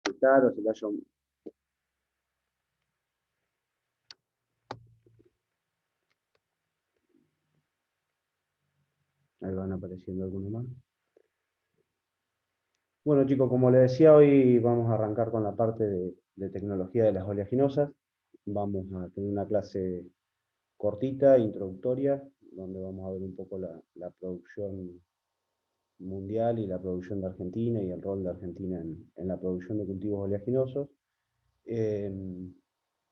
escuchar o se le haya... Ahí van apareciendo algunos más. Bueno, chicos, como les decía, hoy vamos a arrancar con la parte de tecnología de las oleaginosas. Vamos a tener una clase cortita, introductoria, donde vamos a ver un poco la producción mundial y la producción de Argentina y el rol de Argentina en la producción de cultivos oleaginosos. Eh,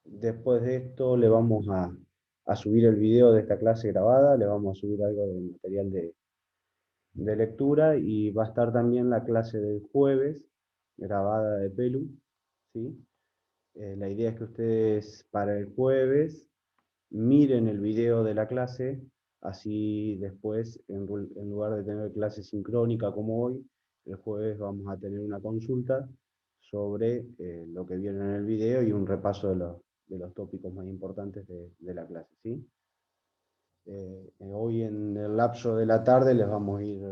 Después de esto le vamos a subir el video de esta clase grabada, le vamos a subir algo de material de lectura y va a estar también la clase del jueves grabada de Pelu, ¿sí? La idea es que ustedes para el jueves miren el video de la clase, así después, en lugar de tener clase sincrónica como hoy, el jueves vamos a tener una consulta sobre lo que vieron en el video y un repaso de los tópicos más importantes de la clase, ¿sí? Hoy en el lapso de la tarde les vamos a ir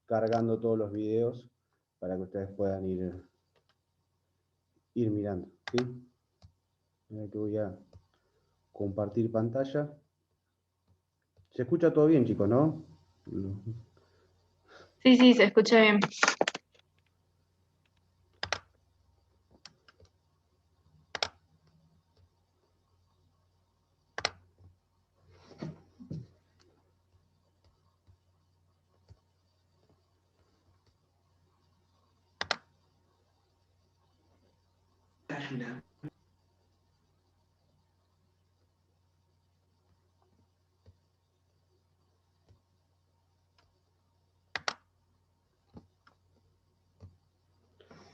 cargando todos los videos para que ustedes puedan ir mirando, ¿sí? Mira que voy a compartir pantalla. Se escucha todo bien, chicos, ¿no? Sí, sí, se escucha bien.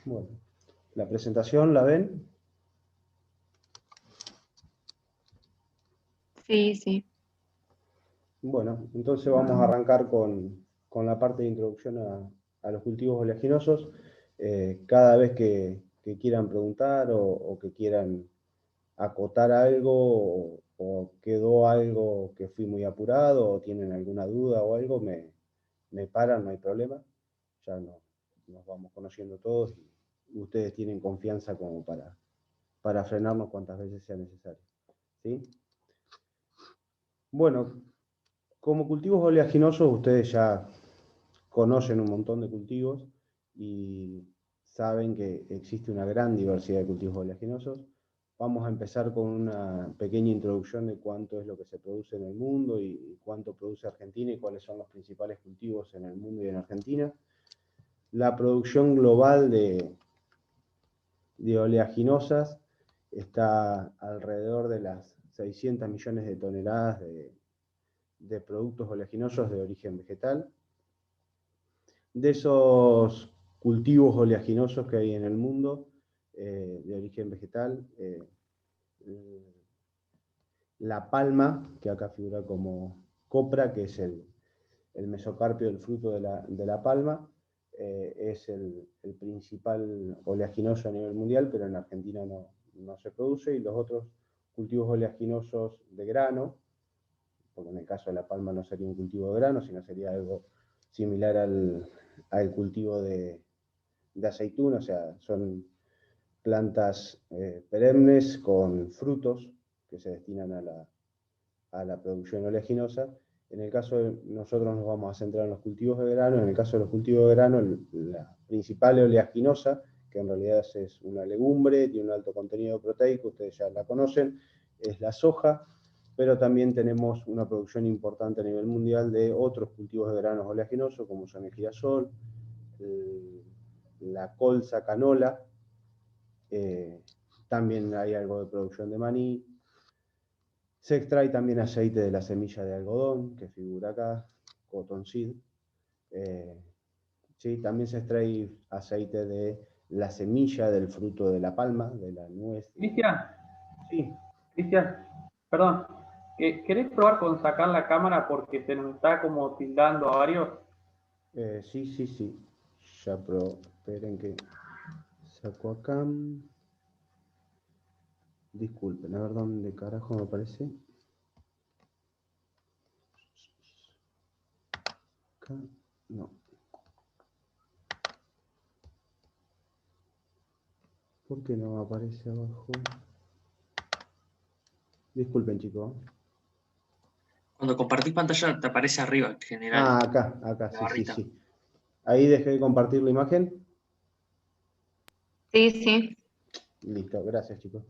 Bueno, la presentación, ¿la ven? Sí, sí. Bueno, entonces vamos a arrancar con la parte de introducción a los cultivos oleaginosos. Cada vez que quieran preguntar o que quieran acotar algo o quedó algo que fui muy apurado o tienen alguna duda o algo, me paran, no hay problema. Ya nos vamos conociendo todos y ustedes tienen confianza como para frenarnos cuantas veces sea necesario, ¿sí? Bueno, como cultivos oleaginosos ustedes ya conocen un montón de cultivos y saben que existe una gran diversidad de cultivos oleaginosos. Vamos a empezar con una pequeña introducción de cuánto es lo que se produce en el mundo y cuánto produce Argentina y cuáles son los principales cultivos en el mundo y en Argentina. La producción global de oleaginosas está alrededor de las 600 millones de toneladas de productos oleaginosos de origen vegetal. De esos cultivos oleaginosos que hay en el mundo de origen vegetal, la palma, que acá figura como copra, que es el mesocarpio del fruto de la palma, es el principal oleaginoso a nivel mundial, pero en Argentina no se produce, y los otros cultivos oleaginosos de grano, porque en el caso de la palma no sería un cultivo de grano, sino sería algo similar al cultivo de aceituna, o sea, son plantas perennes con frutos que se destinan a la producción oleaginosa. En el caso de nosotros nos vamos a centrar en los cultivos de grano. En el caso de los cultivos de grano, la principal oleaginosa, que en realidad es una legumbre, tiene un alto contenido proteico, ustedes ya la conocen, es la soja, pero también tenemos una producción importante a nivel mundial de otros cultivos de granos oleaginosos, como son el girasol, la colza, canola, también hay algo de producción de maní. Se extrae también aceite de la semilla de algodón, que figura acá, cottonseed. Sí, también se extrae aceite de la semilla del fruto de la palma, de la nuez. Cristian, Sí. Cristian, perdón, ¿querés probar con sacar la cámara porque se nos está como tildando a varios? Sí, sí, sí. Ya esperen que saco acá. Disculpen, a ver dónde carajo me aparece. Acá, no. ¿Por qué no aparece abajo? Disculpen, chicos. Cuando compartís pantalla te aparece arriba en general. Ah, acá, la sí, barrita. sí. Ahí dejé de compartir la imagen. Sí, sí. Listo, gracias, chicos.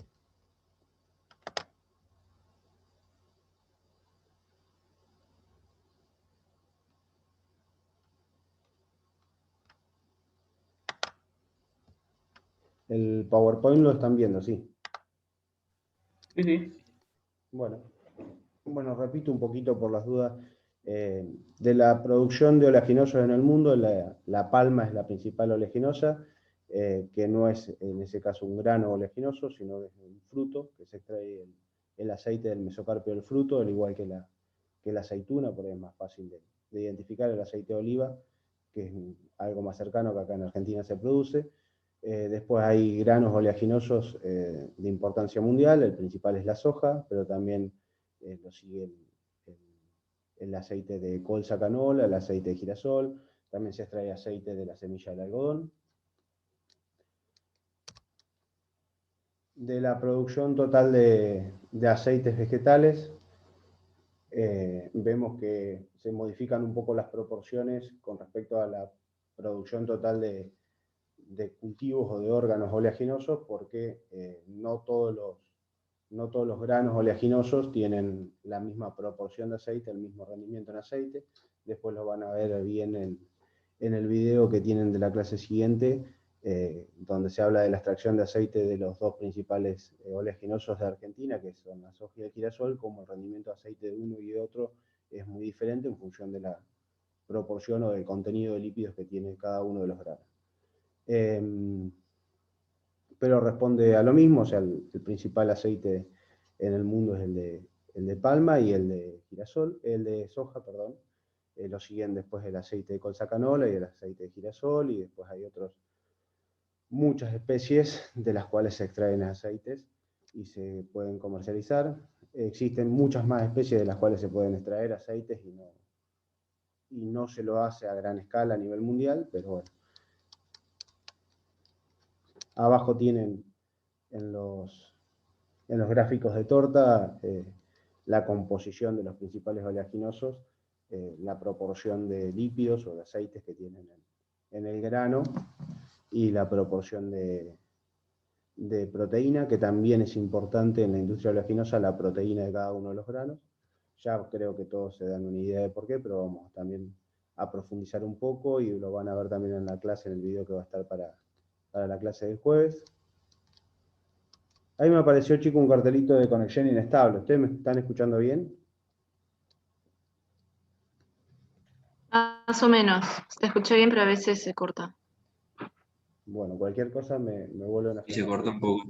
El PowerPoint lo están viendo, sí. Sí, sí. Bueno, repito un poquito por las dudas. De la producción de oleaginosos en el mundo, la palma es la principal oleaginosa, que no es en ese caso un grano oleaginoso, sino que es un fruto, que se extrae el aceite del mesocarpio del fruto, al igual que la aceituna, por ahí es más fácil de identificar el aceite de oliva, que es algo más cercano que acá en Argentina se produce. Después hay granos oleaginosos de importancia mundial, el principal es la soja, pero también lo sigue el aceite de colza canola, el aceite de girasol, también se extrae aceite de la semilla del algodón. De la producción total de aceites vegetales, vemos que se modifican un poco las proporciones con respecto a la producción total de cultivos o de órganos oleaginosos, porque no todos los granos oleaginosos tienen la misma proporción de aceite, el mismo rendimiento en aceite. Después lo van a ver bien en el video que tienen de la clase siguiente, donde se habla de la extracción de aceite de los dos principales oleaginosos de Argentina, que son la soja y el girasol, como el rendimiento de aceite de uno y de otro es muy diferente en función de la proporción o del contenido de lípidos que tiene cada uno de los granos. Pero responde a lo mismo, o sea, el principal aceite en el mundo es el de palma y el de soja, perdón. Lo siguen después el aceite de colza canola y el aceite de girasol, y después hay muchas especies de las cuales se extraen aceites y se pueden comercializar. Existen muchas más especies de las cuales se pueden extraer aceites y no se lo hace a gran escala a nivel mundial, pero bueno. Abajo tienen en los gráficos de torta la composición de los principales oleaginosos, la proporción de lípidos o de aceites que tienen en el grano y la proporción de proteína, que también es importante en la industria oleaginosa, la proteína de cada uno de los granos. Ya creo que todos se dan una idea de por qué, pero vamos también a profundizar un poco y lo van a ver también en la clase, en el video que va a estar para la clase del jueves. Ahí me apareció, chico, un cartelito de conexión inestable. ¿Ustedes me están escuchando bien? Más o menos. Se escucha bien, pero a veces se corta. Bueno, cualquier cosa me vuelven a Y se frenar. corta un poco.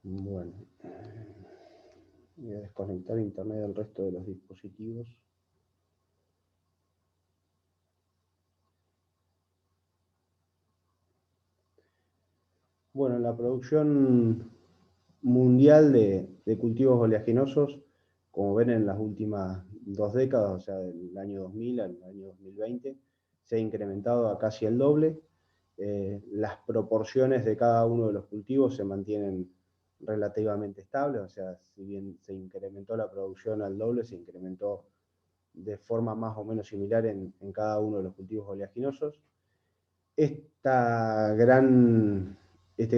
Bueno, voy a desconectar internet del resto de los dispositivos. Bueno, la producción mundial de cultivos oleaginosos, como ven en las últimas 2 décadas, o sea, del año 2000 al año 2020, se ha incrementado a casi el doble. Las proporciones de cada uno de los cultivos se mantienen relativamente estables, o sea, si bien se incrementó la producción al doble, se incrementó de forma más o menos similar en cada uno de los cultivos oleaginosos. Este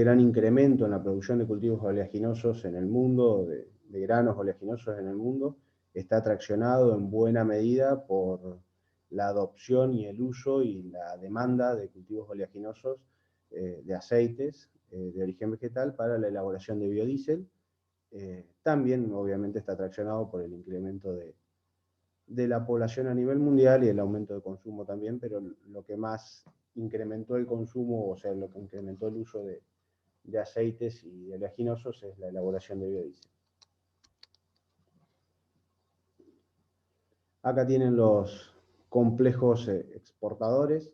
gran incremento en la producción de cultivos oleaginosos en el mundo, de granos oleaginosos en el mundo, está traccionado en buena medida por la adopción y el uso y la demanda de cultivos oleaginosos de aceites de origen vegetal para la elaboración de biodiesel. También, obviamente, está traccionado por el incremento de la población a nivel mundial y el aumento de consumo también, pero lo que más incrementó el consumo, o sea, lo que incrementó el uso de aceites y de oleaginosos es la elaboración de biodiesel. Acá tienen los complejos exportadores,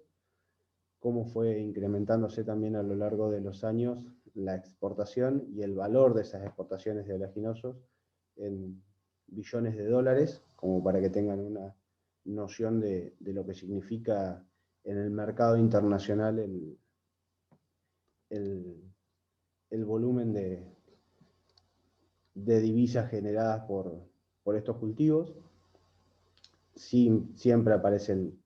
cómo fue incrementándose también a lo largo de los años la exportación y el valor de esas exportaciones de oleaginosos en billones de dólares, como para que tengan una noción de lo que significa en el mercado internacional el volumen de divisas generadas por estos cultivos. Sí, siempre aparecen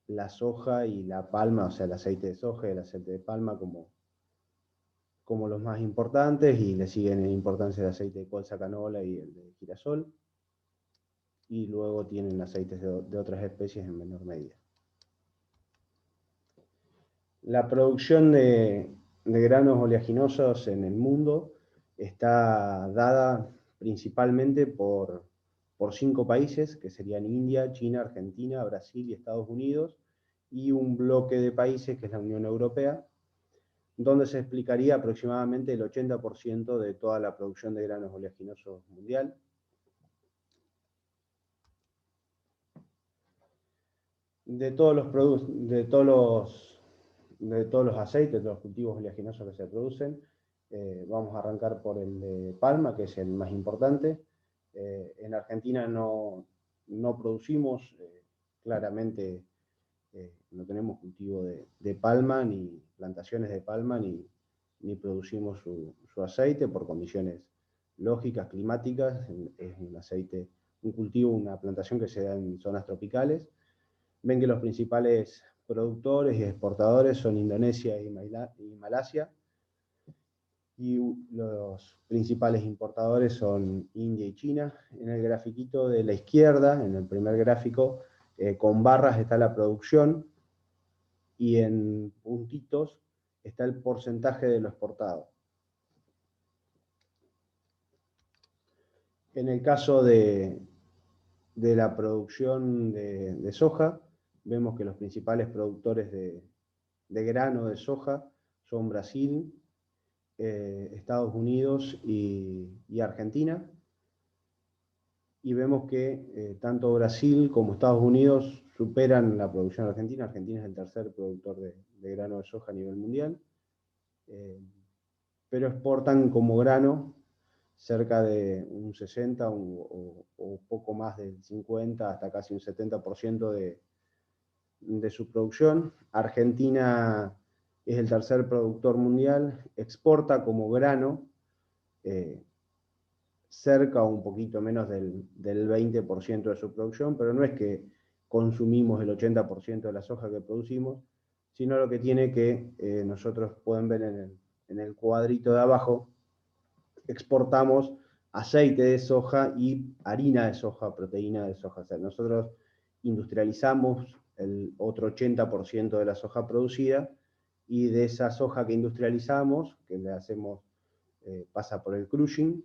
la soja y la palma, o sea, el aceite de soja y el aceite de palma como los más importantes, y le siguen en importancia el aceite de colza, canola y el de girasol, y luego tienen aceites de otras especies en menor medida. La producción de granos oleaginosos en el mundo está dada principalmente por 5 países, que serían India, China, Argentina, Brasil y Estados Unidos, y un bloque de países que es la Unión Europea, donde se explicaría aproximadamente el 80% de toda la producción de granos oleaginosos mundial. De todos los aceites, de los cultivos oleaginosos que se producen, vamos a arrancar por el de palma, que es el más importante. En Argentina no producimos, claramente no tenemos cultivo de palma, ni plantaciones de palma, ni producimos su aceite por condiciones lógicas, climáticas. Es un aceite, un cultivo, una plantación que se da en zonas tropicales. Ven que los principales productores y exportadores son Indonesia y Malasia, y los principales importadores son India y China. En el grafiquito de la izquierda, en el primer gráfico, con barras está la producción, y en puntitos está el porcentaje de lo exportado. En el caso de la producción de soja, vemos que los principales productores de grano de soja son Brasil, Estados Unidos y Argentina. Y vemos que tanto Brasil como Estados Unidos superan la producción argentina. Argentina es el tercer productor de grano de soja a nivel mundial, pero exportan como grano cerca de un 60 o poco más del 50, hasta casi un 70% de su producción. Argentina es el tercer productor mundial, exporta como grano cerca o un poquito menos del 20% de su producción, pero no es que consumimos el 80% de la soja que producimos, sino lo que tiene que, nosotros pueden ver en el cuadrito de abajo, exportamos aceite de soja y harina de soja, proteína de soja. O sea, nosotros industrializamos el otro 80% de la soja producida, y de esa soja que industrializamos, que le hacemos, pasa por el crushing.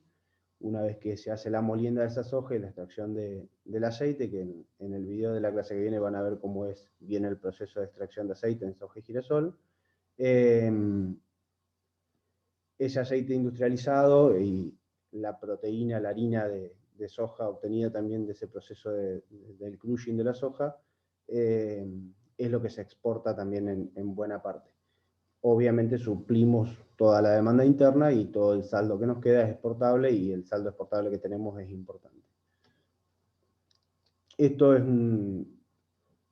Una vez que se hace la molienda de esa soja y la extracción del aceite, que en el video de la clase que viene van a ver cómo viene el proceso de extracción de aceite en soja y girasol. Ese aceite industrializado y la proteína, la harina de soja obtenida también de ese proceso del crushing de la soja, es lo que se exporta también en buena parte. Obviamente suplimos toda la demanda interna y todo el saldo que nos queda es exportable, y el saldo exportable que tenemos es importante. Esto es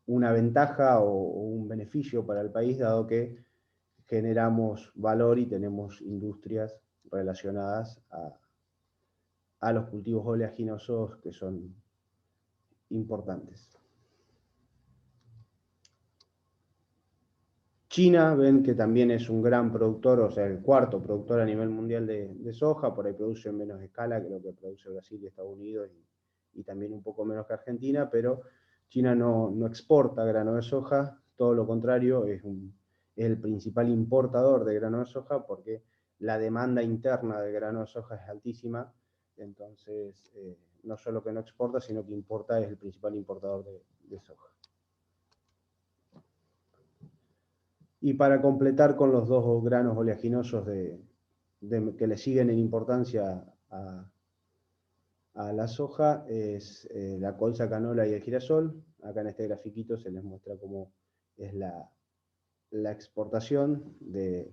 una ventaja o un beneficio para el país, dado que generamos valor y tenemos industrias relacionadas a los cultivos oleaginosos que son importantes. China, ven que también es un gran productor, o sea, el cuarto productor a nivel mundial de soja. Por ahí produce en menos escala que lo que produce Brasil y Estados Unidos, y también un poco menos que Argentina, pero China no exporta grano de soja, todo lo contrario, es el principal importador de grano de soja, porque la demanda interna de grano de soja es altísima. Entonces, no solo que no exporta, sino que importa, es el principal importador de soja. Y para completar con los dos granos oleaginosos que le siguen en importancia a la soja, es la colza, canola y el girasol. Acá en este grafiquito se les muestra cómo es la exportación de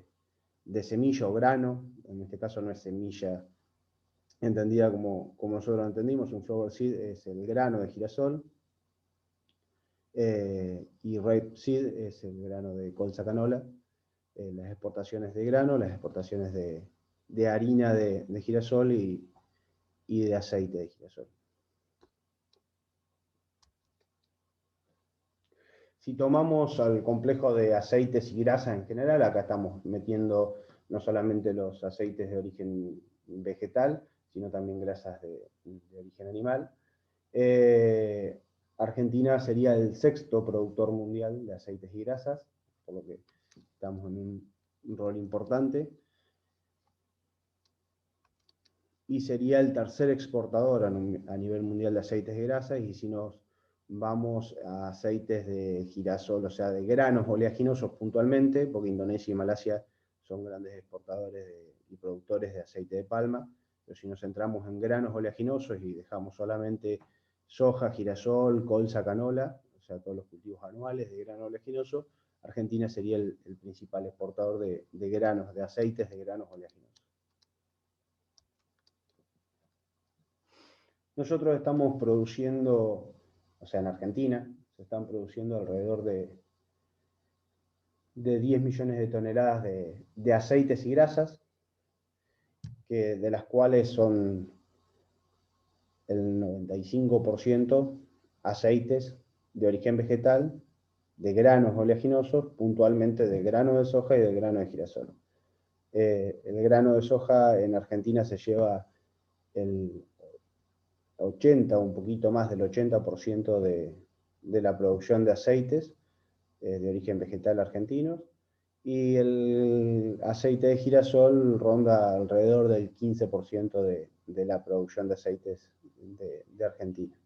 semilla o grano. En este caso no es semilla entendida como nosotros lo entendimos, un flower seed es el grano de girasol. y rapeseed es el grano de colza canola. Las exportaciones de grano, las exportaciones de harina de girasol y de aceite de girasol. Si tomamos al complejo de aceites y grasas en general, acá estamos metiendo no solamente los aceites de origen vegetal, sino también grasas de origen animal. Argentina sería el 6º productor mundial de aceites y grasas, por lo que estamos en un rol importante. Y sería el 3er exportador a nivel mundial de aceites y grasas, y si nos vamos a aceites de girasol, o sea, de granos oleaginosos puntualmente, porque Indonesia y Malasia son grandes exportadores y productores de aceite de palma, pero si nos centramos en granos oleaginosos y dejamos solamente soja, girasol, colza, canola, o sea, todos los cultivos anuales de grano oleaginoso, Argentina sería el principal exportador de granos, de aceites de granos oleaginosos. Nosotros estamos produciendo, o sea, en Argentina, se están produciendo alrededor de 10 millones de toneladas de aceites y grasas, de las cuales son el 95% aceites de origen vegetal, de granos oleaginosos, puntualmente de grano de soja y de grano de girasol. El grano de soja en Argentina se lleva el 80, un poquito más del 80% de la producción de aceites de origen vegetal argentinos, y el aceite de girasol ronda alrededor del 15% de la producción de aceites de Argentina.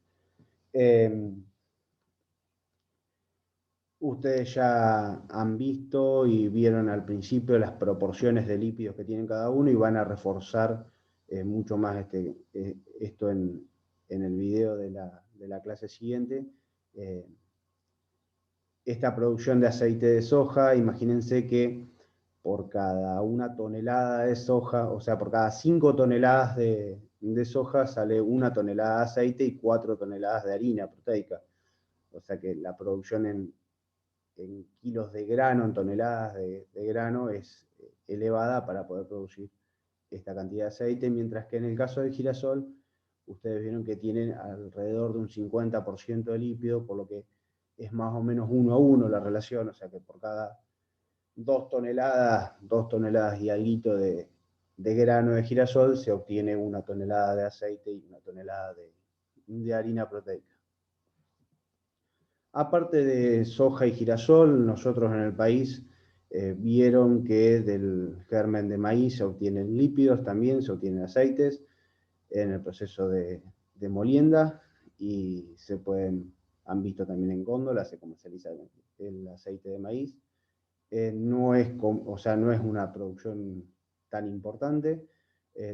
Ustedes ya han visto y vieron al principio las proporciones de lípidos que tienen cada uno, y van a reforzar mucho más esto en el video de la clase siguiente. Esta producción de aceite de soja, imagínense que por cada 1 tonelada de soja, o sea, por cada 5 toneladas de soja sale 1 tonelada de aceite y 4 toneladas de harina proteica. O sea que la producción en kilos de grano, en toneladas de grano, es elevada para poder producir esta cantidad de aceite, mientras que en el caso del girasol, ustedes vieron que tienen alrededor de un 50% de lípido, por lo que es más o menos 1 a 1 la relación, o sea que por cada 2 toneladas y alguito de grano de girasol se obtiene 1 tonelada de aceite y 1 tonelada de harina proteica. Aparte de soja y girasol, nosotros en el país vieron que del germen de maíz se obtienen lípidos también, se obtienen aceites en el proceso de molienda, y han visto también en góndola, se comercializa el aceite de maíz. No es una producción tan importante.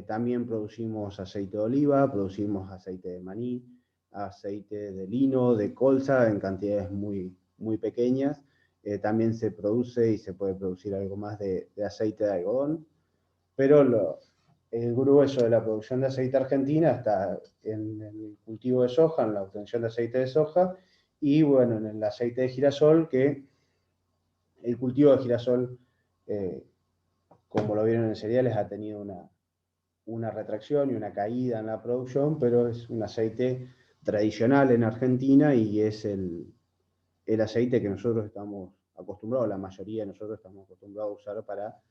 También producimos aceite de oliva, producimos aceite de maní, aceite de lino, de colza, en cantidades muy, muy pequeñas. También se produce y se puede producir algo más de aceite de algodón, pero el grueso de la producción de aceite argentina está en el cultivo de soja, en la obtención de aceite de soja, y bueno, en el aceite de girasol, que el cultivo de girasol, como lo vieron en cereales, ha tenido una retracción y una caída en la producción, pero es un aceite tradicional en Argentina y es el aceite que nosotros estamos acostumbrados, la mayoría de nosotros estamos acostumbrados a usar para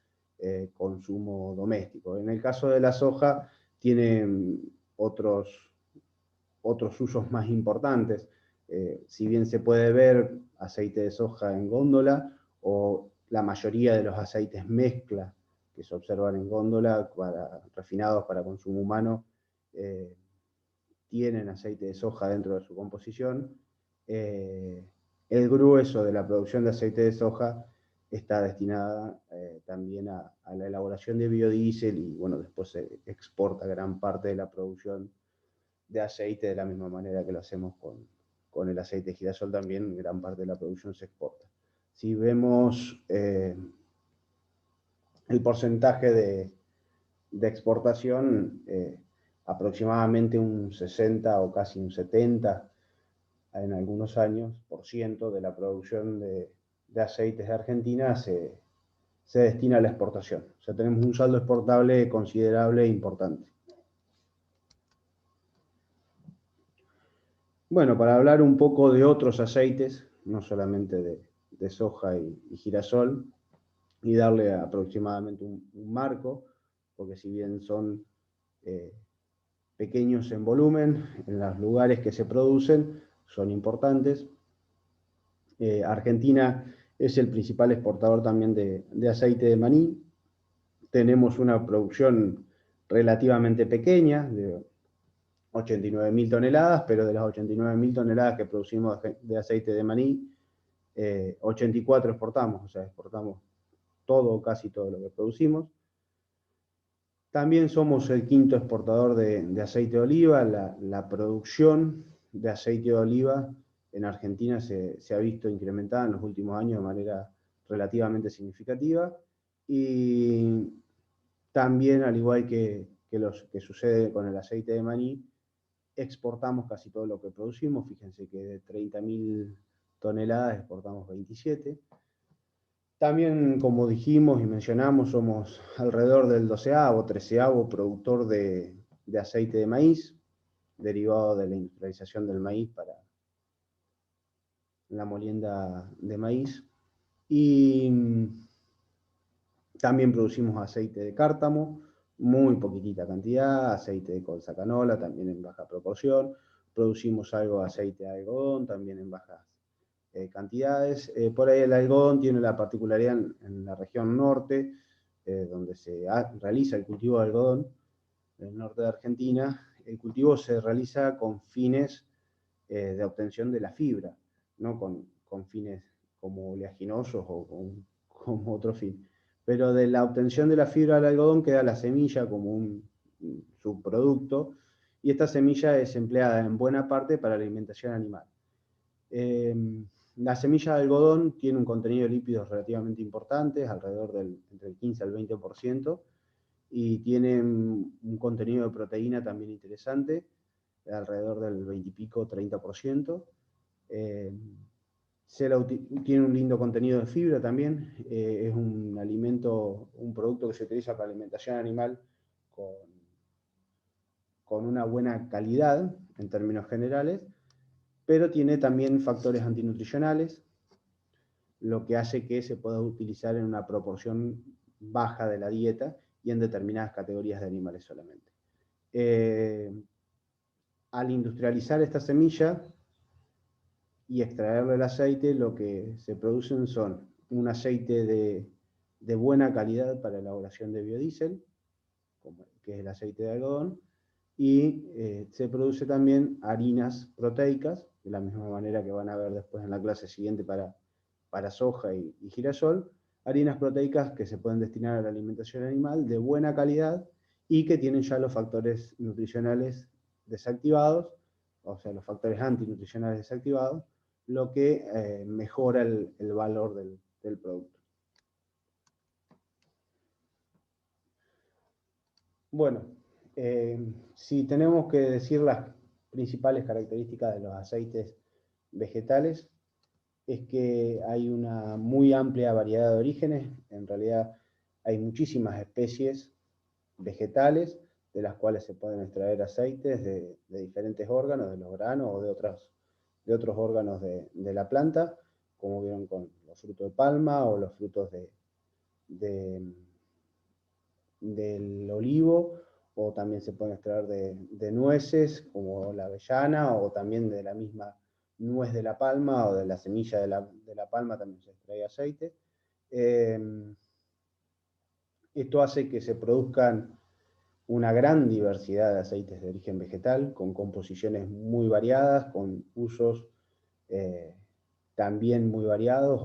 consumo doméstico. En el caso de la soja tiene otros usos más importantes. Si bien se puede ver aceite de soja en góndola, o la mayoría de los aceites mezcla que se observan en góndola refinados para consumo humano, tienen aceite de soja dentro de su composición. El grueso de la producción de aceite de soja está destinada también a la elaboración de biodiesel, y bueno, después se exporta gran parte de la producción de aceite, de la misma manera que lo hacemos con el aceite de girasol, también gran parte de la producción se exporta. Si vemos el porcentaje de exportación, aproximadamente un 60 o casi un 70 en algunos años, por ciento de la producción de aceites de Argentina se destina a la exportación. O sea, tenemos un saldo exportable considerable e importante. Bueno, para hablar un poco de otros aceites, no solamente de soja y girasol, y darle aproximadamente un marco, porque si bien son pequeños en volumen, en los lugares que se producen, son importantes. Argentina es el principal exportador también de aceite de maní. Tenemos una producción relativamente pequeña, de 89.000 toneladas, pero de las 89.000 toneladas que producimos de aceite de maní, 84 exportamos, o sea, exportamos todo, casi todo lo que producimos. También somos el quinto exportador de aceite de oliva. La producción de aceite de oliva en Argentina se ha visto incrementada en los últimos años de manera relativamente significativa. Y también, al igual que sucede con el aceite de maní, exportamos casi todo lo que producimos. Fíjense que de 30.000 toneladas exportamos 27. También, como dijimos y mencionamos, somos alrededor del 12º, 13º productor de aceite de maíz, derivado de la industrialización del maíz para la molienda de maíz. Y también producimos aceite de cártamo, muy poquitita cantidad, aceite de colza canola, también en baja proporción. Producimos algo de aceite de algodón, también en bajas cantidades. Por ahí el algodón tiene la particularidad en la región norte, donde se realiza el cultivo de algodón, en el norte de Argentina. El cultivo se realiza con fines de obtención de la fibra, no con fines como oleaginosos o como otro fin. Pero de la obtención de la fibra del algodón queda la semilla como un subproducto, y esta semilla es empleada en buena parte para la alimentación animal. La semilla de algodón tiene un contenido de lípidos relativamente importante, alrededor entre el 15 al 20%, y tiene un contenido de proteína también interesante, alrededor del 20 y pico, 30%. Tiene un lindo contenido de fibra también. Es un alimento, un producto que se utiliza para alimentación animal con una buena calidad en términos generales, pero tiene también factores antinutricionales, lo que hace que se pueda utilizar en una proporción baja de la dieta y en determinadas categorías de animales solamente. Al industrializar esta semilla y extraerle el aceite, lo que se producen son un aceite de buena calidad para elaboración de biodiesel, que es el aceite de algodón, y se produce también harinas proteicas, de la misma manera que van a ver después en la clase siguiente para soja y girasol, harinas proteicas que se pueden destinar a la alimentación animal de buena calidad y que tienen ya los factores nutricionales desactivados, o sea, los factores antinutricionales desactivados, lo que mejora el valor del producto. Bueno, si tenemos que decir las principales características de los aceites vegetales, es que hay una muy amplia variedad de orígenes. En realidad hay muchísimas especies vegetales de las cuales se pueden extraer aceites de diferentes órganos, de los granos o de otros órganos de la planta, como vieron con los frutos de palma o los frutos del olivo, o también se pueden extraer de nueces, como la avellana, o también de la misma nuez de la palma, o de la semilla de la palma también se extrae aceite. Esto hace que se produzcan una gran diversidad de aceites de origen vegetal, con composiciones muy variadas, con usos también muy variados,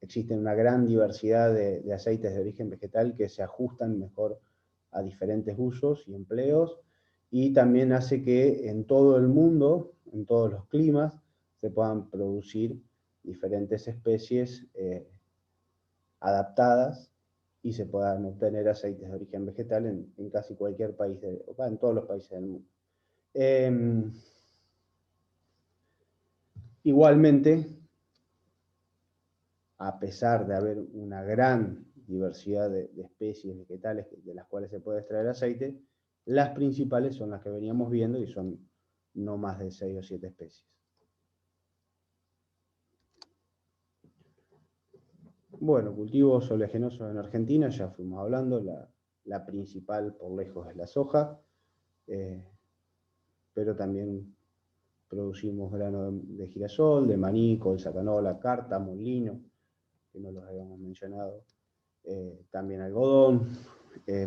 existen una gran diversidad de aceites de origen vegetal que se ajustan mejor a diferentes usos y empleos, y también hace que en todo el mundo, en todos los climas, se puedan producir diferentes especies adaptadas y se puedan obtener aceites de origen vegetal en casi cualquier país, en todos los países del mundo. Igualmente, a pesar de haber una gran diversidad de especies vegetales de las cuales se puede extraer aceite, las principales son las que veníamos viendo y son no más de 6 o 7 especies. Bueno, cultivos oleaginosos en Argentina, ya fuimos hablando, la principal por lejos es la soja, pero también producimos grano de girasol, de maní, colza, canola, cártamo, lino, que no los habíamos mencionado, también algodón,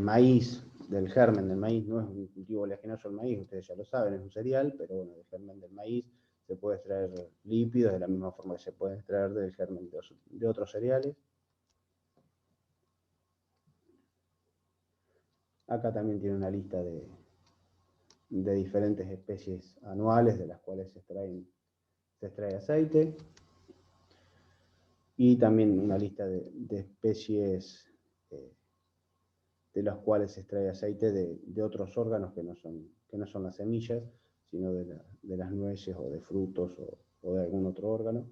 maíz, del germen del maíz, no es un cultivo oleaginoso el maíz, ustedes ya lo saben, es un cereal, pero bueno, del germen del maíz se puede extraer lípidos de la misma forma que se puede extraer del germen de otros cereales. Acá también tiene una lista de diferentes especies anuales de las cuales se extrae aceite. Y también una lista de especies de las cuales se extrae aceite de otros órganos que no son las semillas, sino de las nueces o de frutos o de algún otro órgano.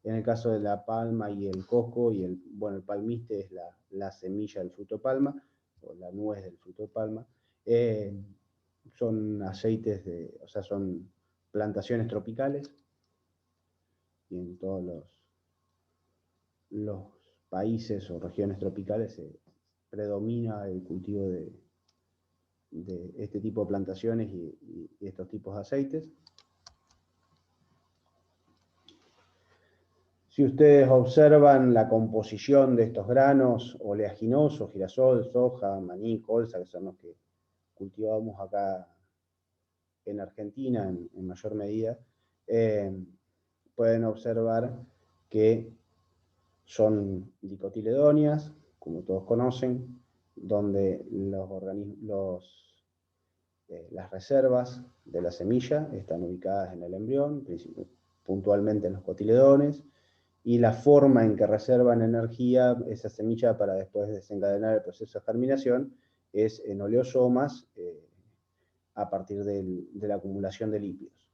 En el caso de la palma y el coco, y el palmiste es la semilla del fruto de palma, o la nuez del fruto de palma, son aceites son plantaciones tropicales, y en todos los países o regiones tropicales predomina el cultivo de este tipo de plantaciones y estos tipos de aceites. Si ustedes observan la composición de estos granos oleaginosos, girasol, soja, maní, colza, que son los que cultivamos acá en Argentina en mayor medida, pueden observar que son dicotiledóneas, como todos conocen, donde las reservas de la semilla están ubicadas en el embrión, puntualmente en los cotiledones, y la forma en que reservan energía esa semilla para después desencadenar el proceso de germinación es en oleosomas a partir de la acumulación de lípidos.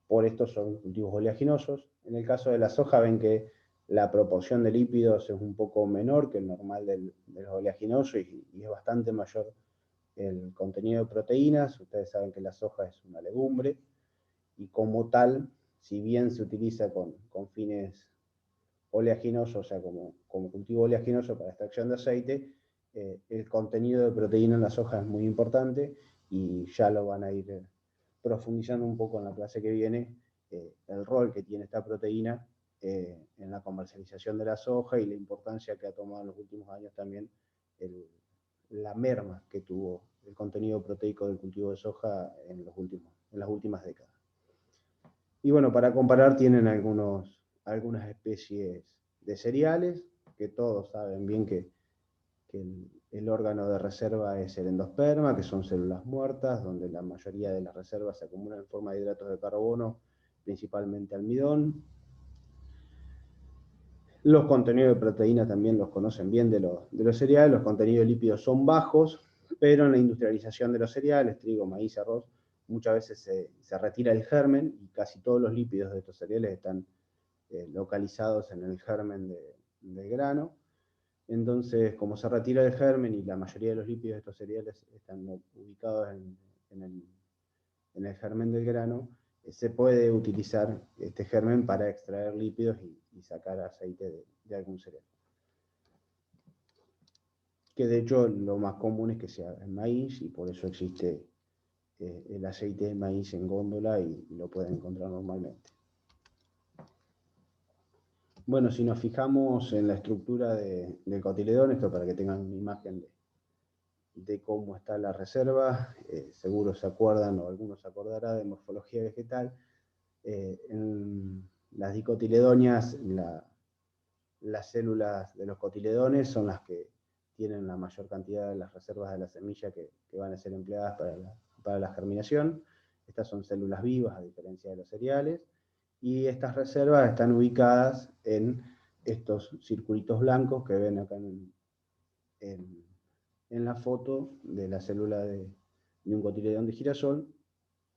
Por esto son cultivos oleaginosos. En el caso de la soja ven que la proporción de lípidos es un poco menor que el normal de los oleaginosos y es bastante mayor el contenido de proteínas. Ustedes saben que la soja es una legumbre y como tal, si bien se utiliza con fines oleaginosos, o sea, como cultivo oleaginoso para extracción de aceite, el contenido de proteína en la soja es muy importante y ya lo van a ir profundizando un poco en la clase que viene, el rol que tiene esta proteína en la comercialización de la soja y la importancia que ha tomado en los últimos años también la merma que tuvo el contenido proteico del cultivo de soja en las últimas décadas. Y bueno, para comparar tienen algunas especies de cereales, que todos saben bien que el órgano de reserva es el endosperma, que son células muertas, donde la mayoría de las reservas se acumulan en forma de hidratos de carbono, principalmente almidón. Los contenidos de proteína también los conocen bien de los cereales, los contenidos de lípidos son bajos, pero en la industrialización de los cereales, trigo, maíz, arroz, muchas veces se retira el germen y casi todos los lípidos de estos cereales están localizados en el germen del grano. Entonces, como se retira el germen y la mayoría de los lípidos de estos cereales están ubicados en el germen del grano, se puede utilizar este germen para extraer lípidos y sacar aceite de algún cereal. Que de hecho lo más común es que sea el maíz y por eso existe el aceite de maíz en góndola y lo pueden encontrar normalmente. Bueno, si nos fijamos en la estructura del cotiledón, esto para que tengan una imagen de cómo está la reserva, seguro se acuerdan o algunos se acordará de morfología vegetal. En las dicotiledonias, las células de los cotiledones son las que tienen la mayor cantidad de las reservas de la semilla que van a ser empleadas para la germinación. Estas son células vivas, a diferencia de los cereales. Y estas reservas están ubicadas en estos circulitos blancos que ven acá en la foto de la célula de un cotiledón de girasol,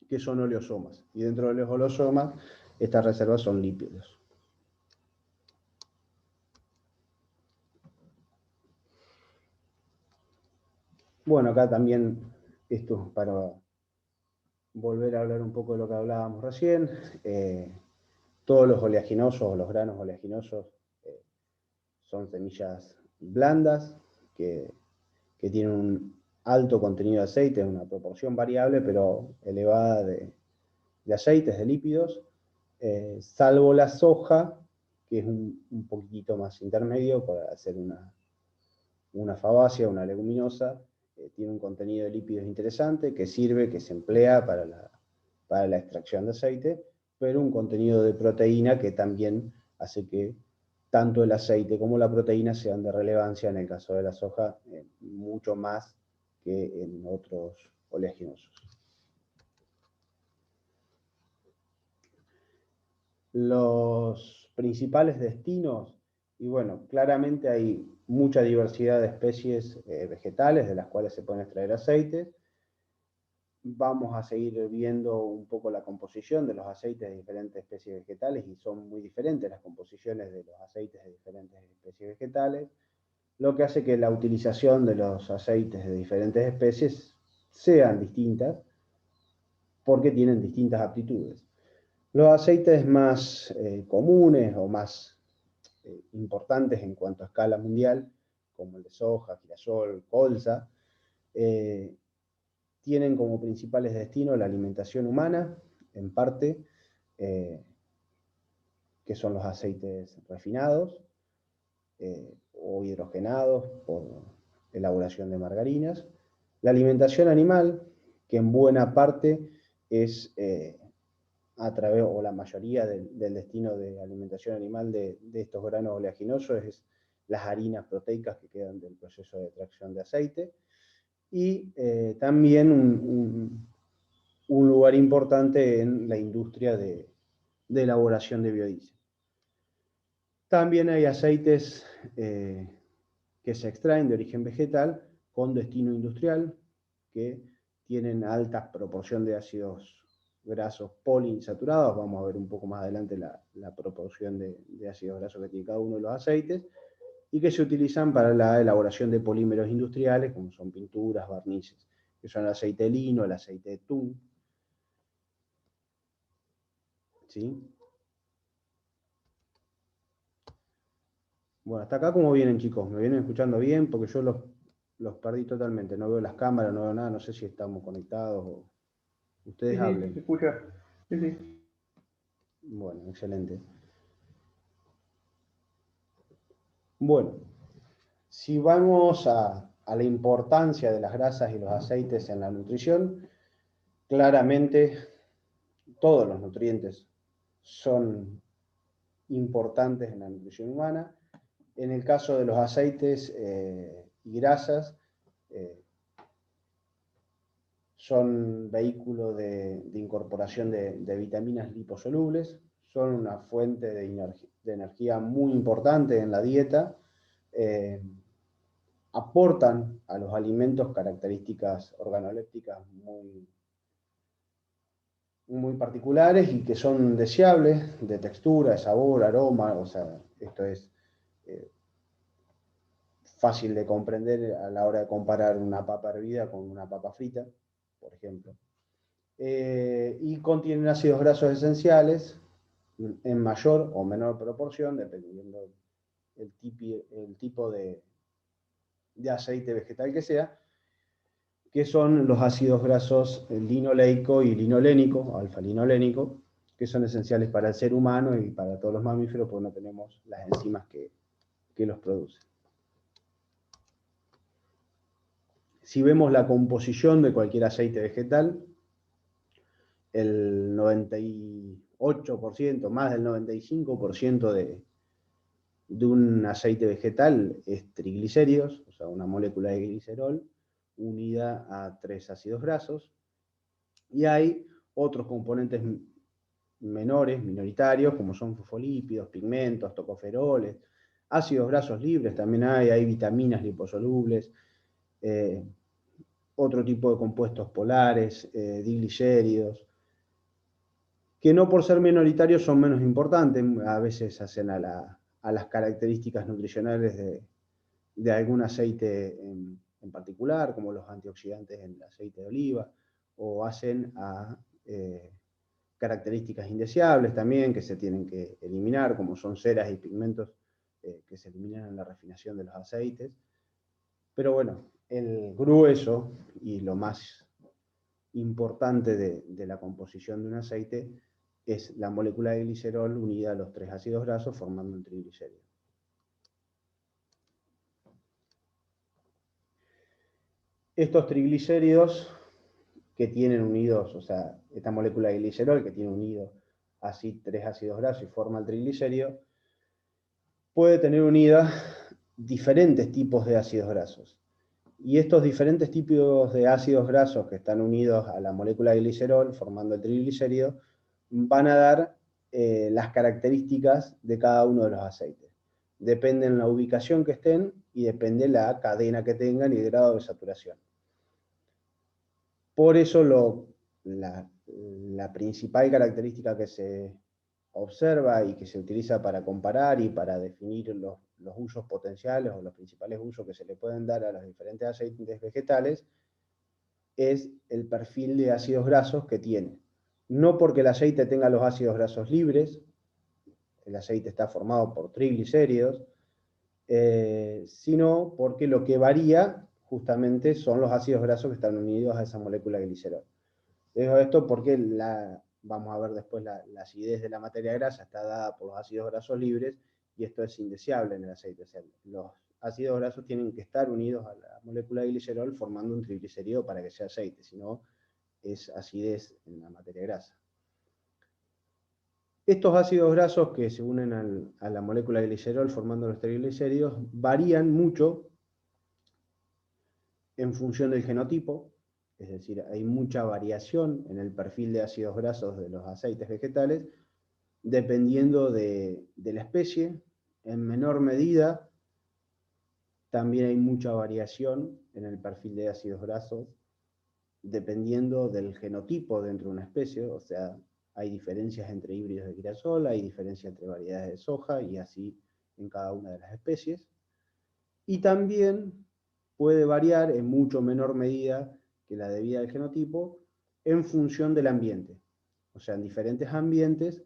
que son oleosomas. Y dentro de los oleosomas estas reservas son lípidos. Bueno, acá también, esto para volver a hablar un poco de lo que hablábamos recién, todos los oleaginosos o los granos oleaginosos son semillas blandas que tienen un alto contenido de aceite, una proporción variable pero elevada de aceites, de lípidos, salvo la soja, que es un poquitito más intermedio para hacer una fabácea, una leguminosa. Tiene un contenido de lípidos interesante que sirve, que se emplea para la extracción de aceite, pero un contenido de proteína que también hace que tanto el aceite como la proteína sean de relevancia en el caso de la soja, mucho más que en otros oleaginosos. Los principales destinos, y bueno, claramente hay mucha diversidad de especies vegetales de las cuales se pueden extraer aceites. Vamos a seguir viendo un poco la composición de los aceites de diferentes especies vegetales, y son muy diferentes las composiciones de los aceites de diferentes especies vegetales, lo que hace que la utilización de los aceites de diferentes especies sean distintas, porque tienen distintas aptitudes. Los aceites más comunes o más importantes en cuanto a escala mundial, como el de soja, girasol, colza, tienen como principales destinos la alimentación humana, en parte, que son los aceites refinados o hidrogenados por elaboración de margarinas. La alimentación animal, que en buena parte es a través, o la mayoría del destino de alimentación animal de estos granos oleaginosos, es las harinas proteicas que quedan del proceso de extracción de aceite. Y también un lugar importante en la industria de elaboración de biodiesel. También hay aceites que se extraen de origen vegetal con destino industrial, que tienen alta proporción de ácidos grasos poliinsaturados. Vamos a ver un poco más adelante la proporción de ácidos grasos que tiene cada uno de los aceites, y que se utilizan para la elaboración de polímeros industriales, como son pinturas, barnices, que son el aceite de lino, el aceite de tún. ¿Sí? Bueno, hasta acá, ¿cómo vienen, chicos? ¿Me vienen escuchando bien? Porque yo los perdí totalmente, no veo las cámaras, no veo nada, no sé si estamos conectados o ustedes hablen. Sí, se escucha. Sí. Bueno, excelente. Bueno, si vamos a la importancia de las grasas y los aceites en la nutrición, claramente todos los nutrientes son importantes en la nutrición humana. En el caso de los aceites y grasas, son vehículos de incorporación de vitaminas liposolubles, son una fuente de energía muy importante en la dieta, aportan a los alimentos características organolépticas muy particulares y que son deseables, de textura, de sabor, aroma. O sea, esto es fácil de comprender a la hora de comparar una papa hervida con una papa frita, por ejemplo. Y contienen ácidos grasos esenciales en mayor o menor proporción, dependiendo el tipo de aceite vegetal que sea, que son los ácidos grasos linoleico y linolénico, alfa-linolénico, que son esenciales para el ser humano y para todos los mamíferos, porque no tenemos las enzimas que los producen. Si vemos la composición de cualquier aceite vegetal, el 98%, más del 95% de un aceite vegetal es triglicéridos, o sea, una molécula de glicerol unida a 3 ácidos grasos, y hay otros componentes menores, minoritarios, como son fosfolípidos, pigmentos, tocoferoles, ácidos grasos libres también hay vitaminas liposolubles, otro tipo de compuestos polares, diglicéridos, que no por ser minoritarios son menos importantes, a veces hacen a las características nutricionales de algún aceite en particular, como los antioxidantes en el aceite de oliva, o hacen a características indeseables también, que se tienen que eliminar, como son ceras y pigmentos que se eliminan en la refinación de los aceites. Pero bueno, el grueso y lo más importante de la composición de un aceite es la molécula de glicerol unida a los 3 ácidos grasos formando un triglicérido. Estos triglicéridos que tienen unidos, o sea, esta molécula de glicerol que tiene unidos así 3 ácidos grasos y forma el triglicérido, puede tener unidas diferentes tipos de ácidos grasos. Y estos diferentes tipos de ácidos grasos que están unidos a la molécula de glicerol, formando el triglicérido, van a dar las características de cada uno de los aceites. Depende de la ubicación que estén y depende la cadena que tengan y el grado de saturación. Por eso la principal característica que se observa y que se utiliza para comparar y para definir los usos potenciales o los principales usos que se le pueden dar a los diferentes aceites vegetales es el perfil de ácidos grasos que tiene. No porque el aceite tenga los ácidos grasos libres, el aceite está formado por triglicéridos, sino porque lo que varía justamente son los ácidos grasos que están unidos a esa molécula de glicerol. Dejo esto porque vamos a ver después la acidez de la materia grasa está dada por los ácidos grasos libres y esto es indeseable en el aceite. O sea, los ácidos grasos tienen que estar unidos a la molécula de glicerol formando un triglicérido para que sea aceite, si no es acidez en la materia grasa. Estos ácidos grasos que se unen a la molécula de glicerol formando los triglicéridos varían mucho en función del genotipo, es decir, hay mucha variación en el perfil de ácidos grasos de los aceites vegetales, dependiendo de la especie. En menor medida, también hay mucha variación en el perfil de ácidos grasos, dependiendo del genotipo dentro de una especie, o sea, hay diferencias entre híbridos de girasol, hay diferencias entre variedades de soja, y así en cada una de las especies. Y también puede variar en mucho menor medida que la debida del genotipo en función del ambiente. O sea, en diferentes ambientes,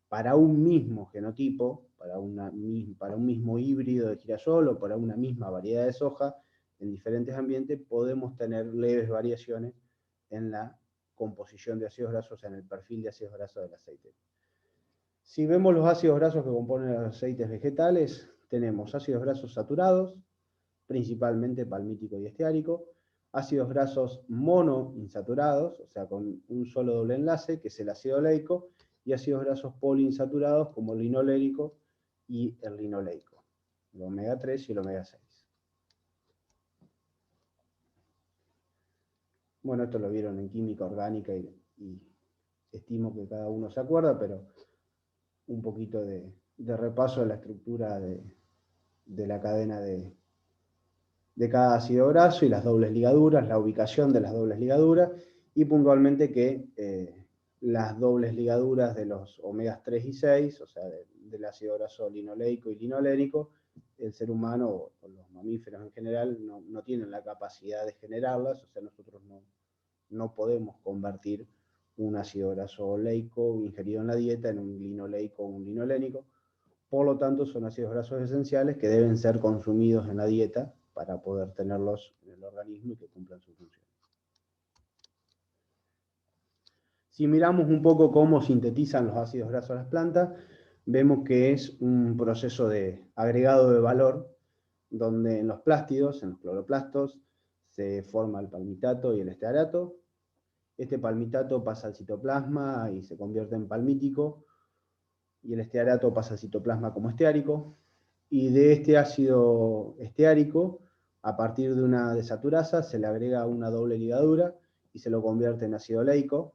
para un mismo genotipo, para un mismo híbrido de girasol o para una misma variedad de soja, en diferentes ambientes podemos tener leves variaciones en la composición de ácidos grasos, en el perfil de ácidos grasos del aceite. Si vemos los ácidos grasos que componen los aceites vegetales, tenemos ácidos grasos saturados, principalmente palmítico y esteárico, ácidos grasos monoinsaturados, o sea, con un solo doble enlace, que es el ácido oleico, y ácidos grasos poliinsaturados, como el linolérico y el linoleico, el omega 3 y el omega 6. Bueno, esto lo vieron en química orgánica y estimo que cada uno se acuerda, pero un poquito de repaso de la estructura de la cadena de cada ácido graso y las dobles ligaduras, la ubicación de las dobles ligaduras, y puntualmente que las dobles ligaduras de los omegas 3 y 6, o sea, del ácido graso linoleico y linolérico, el ser humano o los mamíferos en general no tienen la capacidad de generarlas, o sea, nosotros no podemos convertir un ácido graso oleico ingerido en la dieta en un linoleico o un linolénico. Por lo tanto, son ácidos grasos esenciales que deben ser consumidos en la dieta para poder tenerlos en el organismo y que cumplan su función. Si miramos un poco cómo sintetizan los ácidos grasos las plantas, vemos que es un proceso de agregado de valor, donde en los plástidos, en los cloroplastos, se forma el palmitato y el estearato. Este palmitato pasa al citoplasma y se convierte en palmítico, y el estearato pasa al citoplasma como esteárico, y de este ácido esteárico, a partir de una desaturasa, se le agrega una doble ligadura y se lo convierte en ácido oleico,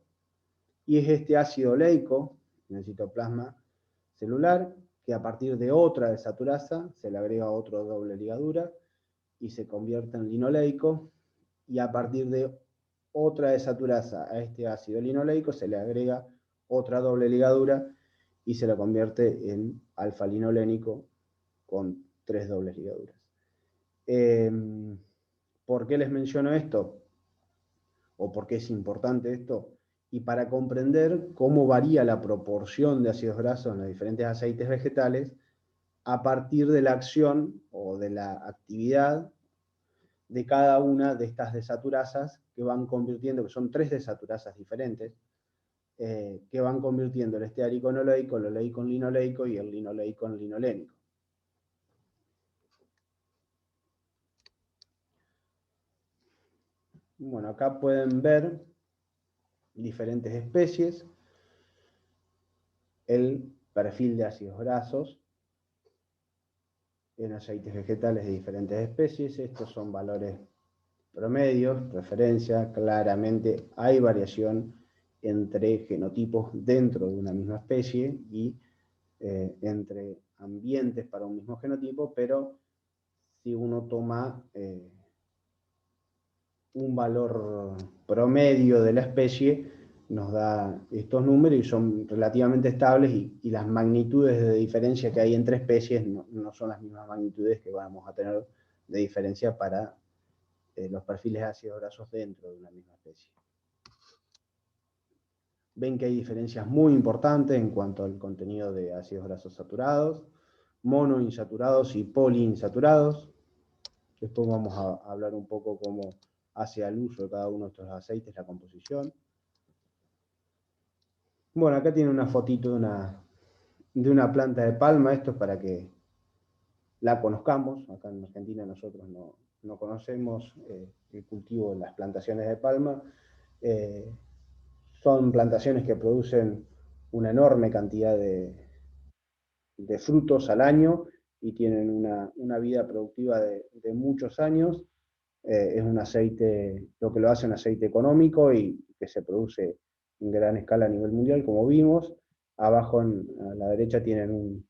y es este ácido oleico, en el citoplasma celular, que a partir de otra desaturasa se le agrega otra doble ligadura y se convierte en linoleico, y a partir de otra desaturasa a este ácido linoleico se le agrega otra doble ligadura y se la convierte en alfa-linolénico con 3 dobles ligaduras. ¿Por qué les menciono esto? ¿O por qué es importante esto? Y para comprender cómo varía la proporción de ácidos grasos en los diferentes aceites vegetales a partir de la acción o de la actividad de cada una de estas desaturasas que van convirtiendo, que son 3 desaturasas diferentes, que van convirtiendo el esteárico en oleico, el oleico en linoleico y el linoleico en linolénico. Bueno, acá pueden ver diferentes especies, el perfil de ácidos grasos en aceites vegetales de diferentes especies. Estos son valores promedios, referencia. Claramente hay variación entre genotipos dentro de una misma especie y entre ambientes para un mismo genotipo, pero si uno toma un valor promedio de la especie, nos da estos números y son relativamente estables, y las magnitudes de diferencia que hay entre especies no son las mismas magnitudes que vamos a tener de diferencia para los perfiles de ácidos grasos dentro de una misma especie. Ven que hay diferencias muy importantes en cuanto al contenido de ácidos grasos saturados, monoinsaturados y poliinsaturados. Después vamos a hablar un poco cómo hace al uso de cada uno de estos aceites la composición. Bueno, acá tiene una fotito de una planta de palma. Esto es para que la conozcamos. Acá en Argentina nosotros no conocemos el cultivo de las plantaciones de palma. Son plantaciones que producen una enorme cantidad de frutos al año y tienen una vida productiva de muchos años. Es un aceite, lo que lo hace un aceite económico y que se produce en gran escala a nivel mundial, como vimos. Abajo a la derecha tienen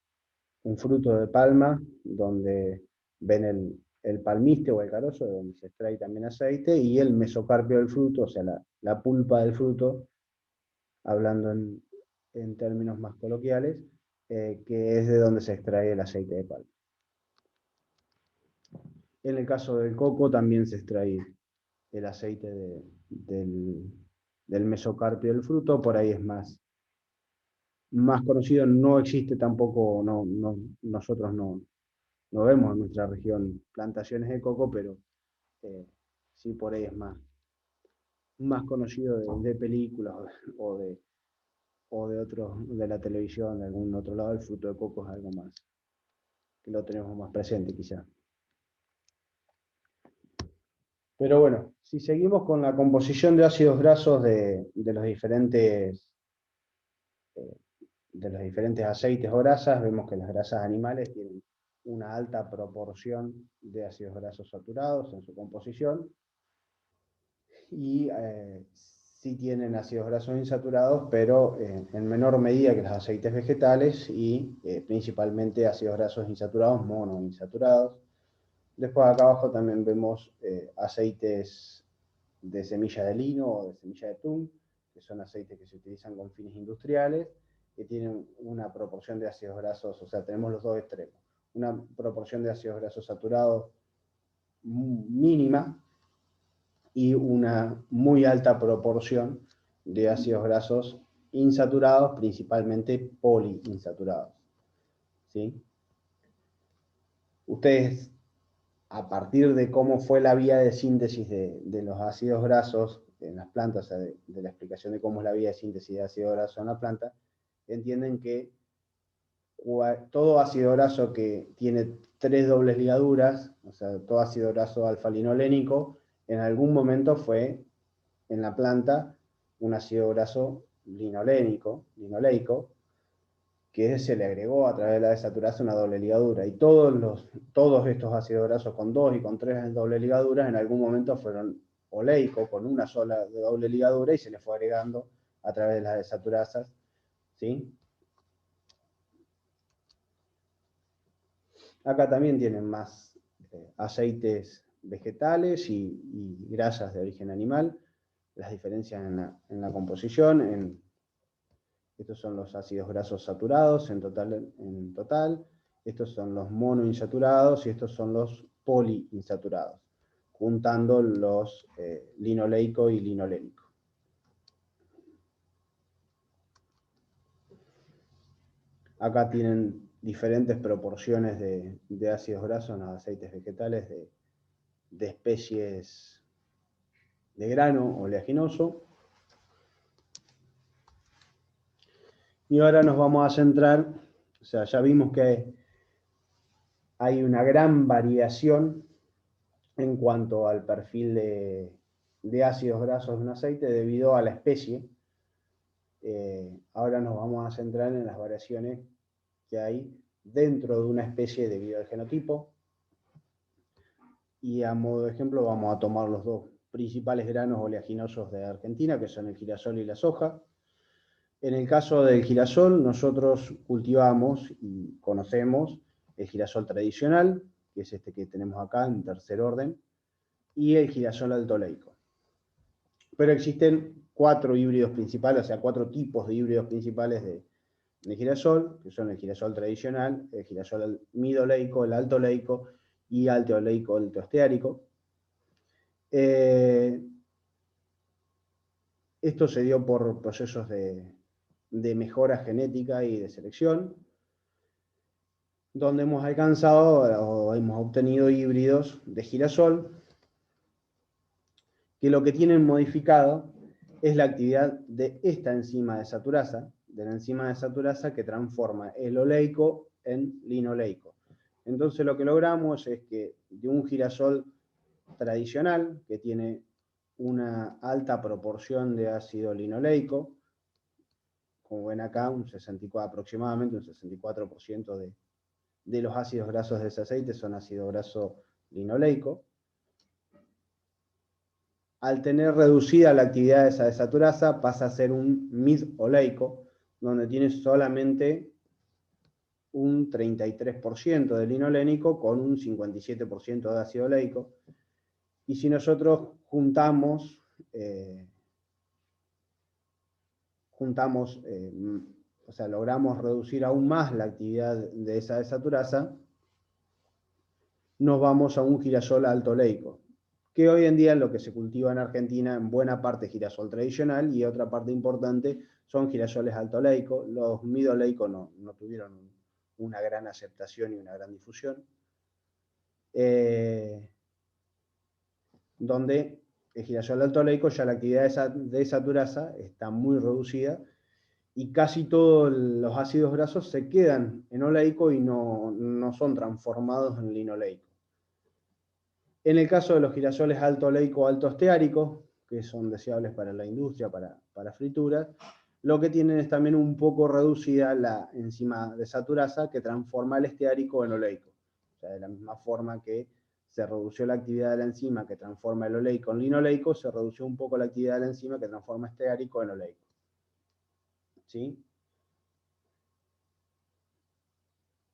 un fruto de palma, donde ven el palmiste o el carozo, de donde se extrae también aceite, y el mesocarpio del fruto, o sea, la pulpa del fruto, hablando en términos más coloquiales, que es de donde se extrae el aceite de palma. En el caso del coco también se extrae el aceite del mesocarpio del fruto. Por ahí es más conocido. No existe tampoco, nosotros no vemos en nuestra región plantaciones de coco, pero sí por ahí es más conocido de películas o de otros, de la televisión, de algún otro lado. El fruto de coco es algo más que lo tenemos más presente quizá. Pero bueno, si seguimos con la composición de ácidos grasos de los diferentes aceites o grasas, vemos que las grasas animales tienen una alta proporción de ácidos grasos saturados en su composición, y sí tienen ácidos grasos insaturados, pero en menor medida que los aceites vegetales, y principalmente ácidos grasos insaturados monoinsaturados. Después acá abajo también vemos aceites de semilla de lino o de semilla de tung, que son aceites que se utilizan con fines industriales, que tienen una proporción de ácidos grasos, o sea, tenemos los dos extremos. Una proporción de ácidos grasos saturados mínima y una muy alta proporción de ácidos grasos insaturados, principalmente poliinsaturados. ¿Sí? Ustedes, a partir de cómo fue la vía de síntesis de los ácidos grasos en las plantas, o sea, de la explicación de cómo es la vía de síntesis de ácido graso en la planta, entienden que todo ácido graso que tiene 3 dobles ligaduras, o sea, todo ácido graso alfa-linolénico, en algún momento fue en la planta un ácido graso linolénico, que se le agregó a través de la desaturación una doble ligadura. Y todos estos ácidos grasos con 2 y con 3 doble ligaduras en algún momento fueron oleico, con una sola doble ligadura, y se le fue agregando a través de las desaturasas. ¿Sí? Acá también tienen más aceites vegetales y grasas de origen animal. Las diferencias en la composición, Estos son los ácidos grasos saturados en total. Estos son los monoinsaturados y estos son los poliinsaturados, juntando los linoleico y linolénico. Acá tienen diferentes proporciones de ácidos grasos en los aceites vegetales de especies de grano oleaginoso. Y ahora nos vamos a centrar, o sea, ya vimos que hay una gran variación en cuanto al perfil de ácidos grasos de un aceite debido a la especie. Ahora nos vamos a centrar en las variaciones que hay dentro de una especie debido al genotipo. Y a modo de ejemplo vamos a tomar los dos principales granos oleaginosos de Argentina, que son el girasol y la soja. En el caso del girasol, nosotros cultivamos y conocemos el girasol tradicional, que es este que tenemos acá en tercer orden, y el girasol altoleico. Pero existen 4 híbridos principales, o sea, 4 tipos de híbridos principales de girasol, que son el girasol tradicional, el girasol midoleico, el altoleico y alteoleico, altoesteárico. Esto se dio por procesos de mejora genética y de selección, donde hemos alcanzado o hemos obtenido híbridos de girasol, que lo que tienen modificado es la actividad de esta enzima desaturasa, que transforma el oleico en linoleico. Entonces lo que logramos es que de un girasol tradicional, que tiene una alta proporción de ácido linoleico, como ven acá, aproximadamente un 64% de los ácidos grasos de ese aceite son ácido graso linoleico. Al tener reducida la actividad de esa desaturasa, pasa a ser un mid-oleico, donde tiene solamente un 33% de linolénico con un 57% de ácido oleico. Y si nosotros juntamos o sea, logramos reducir aún más la actividad de esa desaturasa, nos vamos a un girasol altoleico, que hoy en día es lo que se cultiva en Argentina, en buena parte girasol tradicional, y otra parte importante son girasoles altoleicos. Los midoleicos no tuvieron una gran aceptación y una gran difusión. Donde el girasol altoleico ya la actividad de esa turasa está muy reducida y casi todos los ácidos grasos se quedan en oleico y no son transformados en linoleico. En el caso de los girasoles alto oleico o alto esteárico, que son deseables para la industria, para frituras, lo que tienen es también un poco reducida la enzima desaturasa que transforma el esteárico en oleico. O sea, de la misma forma que se redució la actividad de la enzima que transforma el oleico en linoleico, se redució un poco la actividad de la enzima que transforma esteárico en oleico. ¿Sí?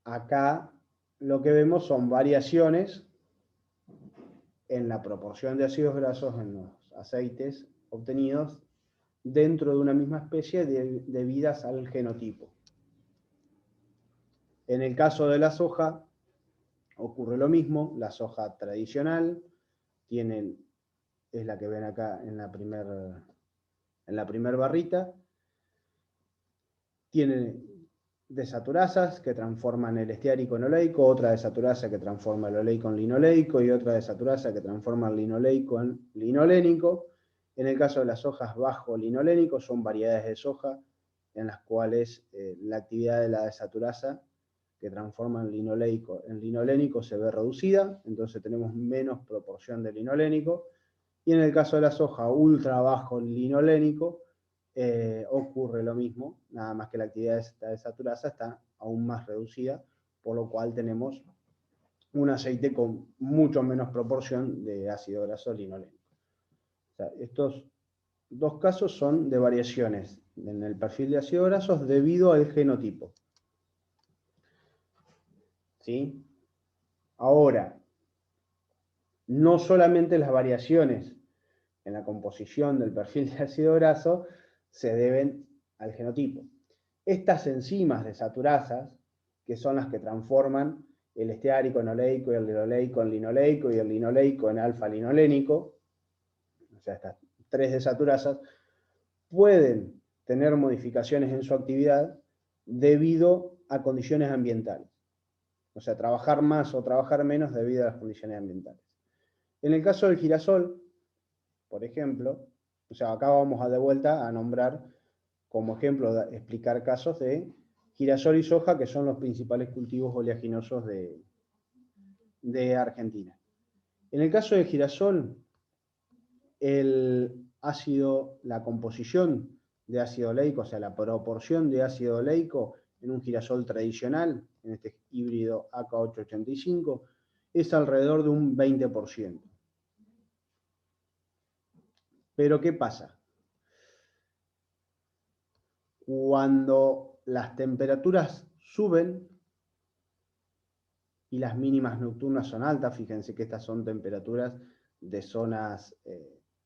Acá lo que vemos son variaciones en la proporción de ácidos grasos en los aceites obtenidos dentro de una misma especie debidas al genotipo. En el caso de la soja ocurre lo mismo. La soja tradicional es la que ven acá en la primer barrita. Tiene desaturasas que transforman el esteárico en oleico, otra desaturasa que transforma el oleico en linoleico y otra desaturasa que transforma el linoleico en linolénico. En el caso de las sojas bajo linolénico son variedades de soja en las cuales la actividad de la desaturasa que transforma el linoleico en linolénico se ve reducida, entonces tenemos menos proporción de linolénico. Y en el caso de la soja ultra bajo linolénico, ocurre lo mismo, nada más que la actividad de esta desaturasa está aún más reducida, por lo cual tenemos un aceite con mucho menos proporción de ácido graso linolénico. O sea, estos dos casos son de variaciones en el perfil de ácidos grasos debido al genotipo. ¿Sí? Ahora, no solamente las variaciones en la composición del perfil de ácido graso se deben al genotipo. Estas enzimas desaturasas, que son las que transforman el esteárico en oleico y el oleico en linoleico y el linoleico en alfa-linolénico, o sea, estas 3 desaturasas, pueden tener modificaciones en su actividad debido a condiciones ambientales. O sea, trabajar más o trabajar menos debido a las condiciones ambientales. En el caso del girasol, por ejemplo, o sea, acá vamos de vuelta a nombrar como ejemplo, explicar casos de girasol y soja, que son los principales cultivos oleaginosos de Argentina. En el caso del girasol, la composición de ácido oleico, o sea, la proporción de ácido oleico en un girasol tradicional, en este híbrido AK885, es alrededor de un 20%. Pero ¿qué pasa? Cuando las temperaturas suben y las mínimas nocturnas son altas, fíjense que estas son temperaturas de zonas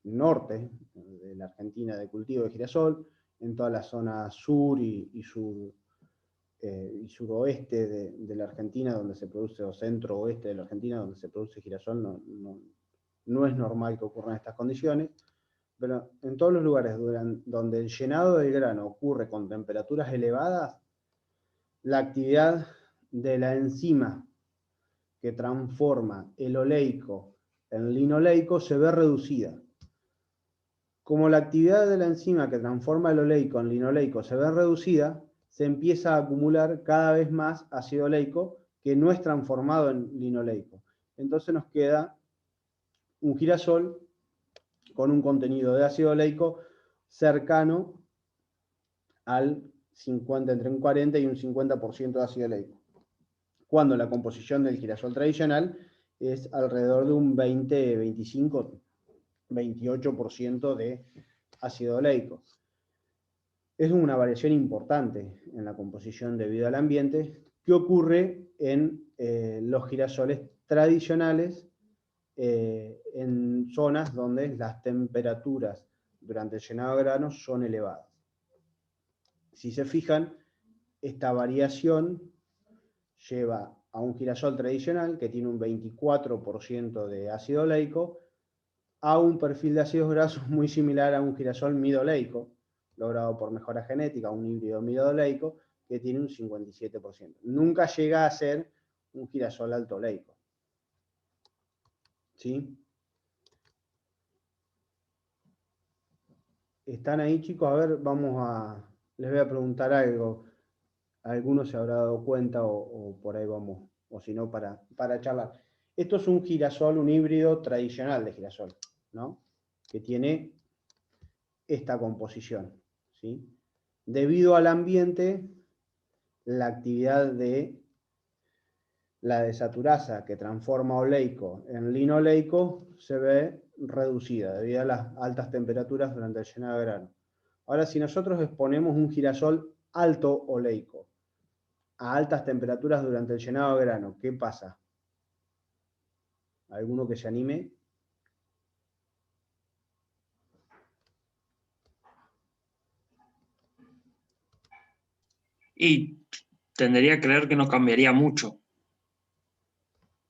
norte de la Argentina de cultivo de girasol, en toda la zona sur y suroeste de la Argentina donde se produce, o centro-oeste de la Argentina donde se produce girasol, no es normal que ocurran estas condiciones. Pero en todos los lugares donde el llenado del grano ocurre con temperaturas elevadas, la actividad de la enzima que transforma el oleico en linoleico se ve reducida. Como la actividad de la enzima que transforma el oleico en linoleico se ve reducida, se empieza a acumular cada vez más ácido oleico que no es transformado en linoleico. Entonces nos queda un girasol con un contenido de ácido oleico cercano al 50, entre un 40 y un 50% de ácido oleico, cuando la composición del girasol tradicional es alrededor de un 20, 25, 28% de ácido oleico. Es una variación importante en la composición debido al ambiente que ocurre en los girasoles tradicionales en zonas donde las temperaturas durante el llenado de granos son elevadas. Si se fijan, esta variación lleva a un girasol tradicional que tiene un 24% de ácido oleico a un perfil de ácidos grasos muy similar a un girasol midoleico, logrado por mejora genética, un híbrido midoleico, que tiene un 57%. Nunca llega a ser un girasol alto oleico. ¿Sí? ¿Están ahí, chicos? A ver, les voy a preguntar algo. Alguno se habrá dado cuenta o por ahí vamos, o si no, para charlar. Esto es un girasol, un híbrido tradicional de girasol, ¿no? Que tiene esta composición, ¿sí? Debido al ambiente, la actividad de la desaturasa que transforma oleico en linoleico se ve reducida debido a las altas temperaturas durante el llenado de grano. Ahora, si nosotros exponemos un girasol alto oleico a altas temperaturas durante el llenado de grano, ¿qué pasa? ¿Alguno que se anime? Y tendría que creer que no cambiaría mucho.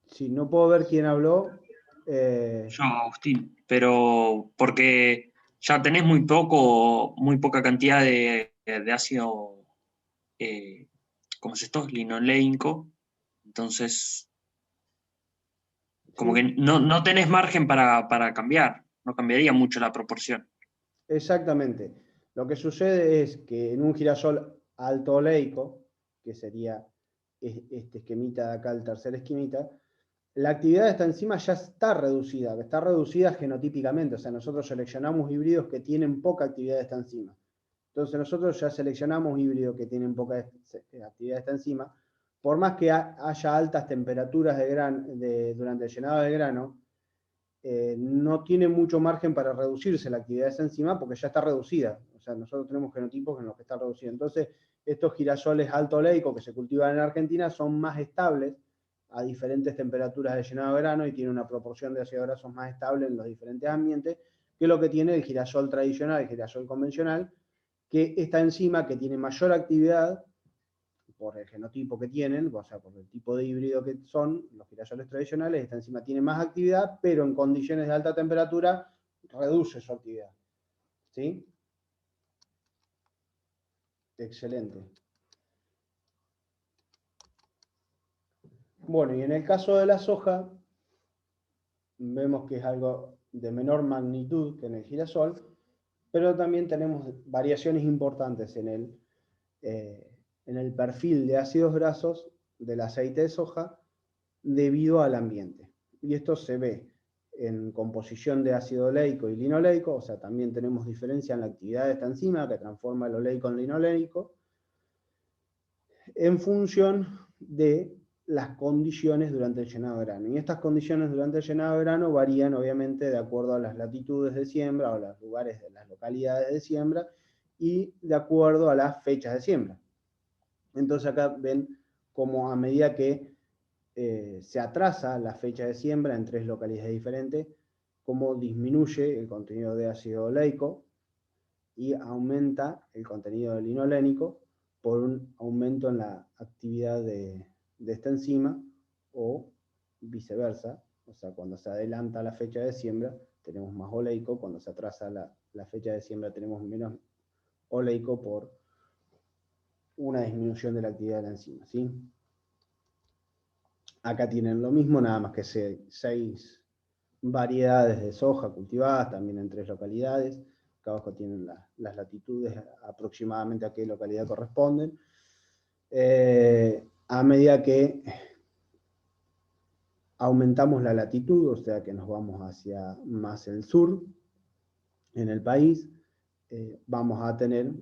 Sí, no puedo ver quién habló. Yo, Agustín, pero porque ya tenés muy poca cantidad de ácido, ¿cómo es esto? Linoleico. Entonces, como Sí, que no tenés margen para cambiar. No cambiaría mucho la proporción. exactamente. Lo que sucede es que en un girasol alto oleico, que sería este esquemita de acá, el tercer esquemita, la actividad de esta enzima ya está reducida genotípicamente. O sea, nosotros seleccionamos híbridos que tienen poca actividad de esta enzima. Entonces nosotros ya seleccionamos híbridos que tienen poca actividad de esta enzima. Por más que haya altas temperaturas durante el llenado del grano, no tiene mucho margen para reducirse la actividad de esa enzima porque ya está reducida. O sea, nosotros tenemos genotipos en los que está reducida. Entonces, estos girasoles alto oleico que se cultivan en Argentina son más estables a diferentes temperaturas de llenado de grano y tienen una proporción de ácidos grasos más estable en los diferentes ambientes que lo que tiene el girasol tradicional, el girasol convencional, que esta enzima que tiene mayor actividad, por el genotipo que tienen, o sea, por el tipo de híbrido que son los girasoles tradicionales, esta enzima tiene más actividad, pero en condiciones de alta temperatura reduce su actividad. ¿Sí? Excelente. Bueno, y en el caso de la soja, vemos que es algo de menor magnitud que en el girasol, pero también tenemos variaciones importantes en el perfil de ácidos grasos del aceite de soja debido al ambiente. Y esto se ve en composición de ácido oleico y linoleico, o sea, también tenemos diferencia en la actividad de esta enzima que transforma el oleico en linoleico, en función de las condiciones durante el llenado de grano. Y estas condiciones durante el llenado de grano varían obviamente de acuerdo a las latitudes de siembra o los lugares de las localidades de siembra y de acuerdo a las fechas de siembra. Entonces acá ven como a medida que se atrasa la fecha de siembra en 3 localidades diferentes, cómo disminuye el contenido de ácido oleico y aumenta el contenido de linolénico por un aumento en la actividad de esta enzima o viceversa. O sea, cuando se adelanta la fecha de siembra tenemos más oleico, cuando se atrasa la fecha de siembra tenemos menos oleico por una disminución de la actividad de la enzima, ¿sí? Acá tienen lo mismo, nada más que 6 variedades de soja cultivadas, también en 3 localidades. Acá abajo tienen las latitudes aproximadamente a qué localidad corresponden. A medida que aumentamos la latitud, o sea que nos vamos hacia más el sur en el país, vamos a tener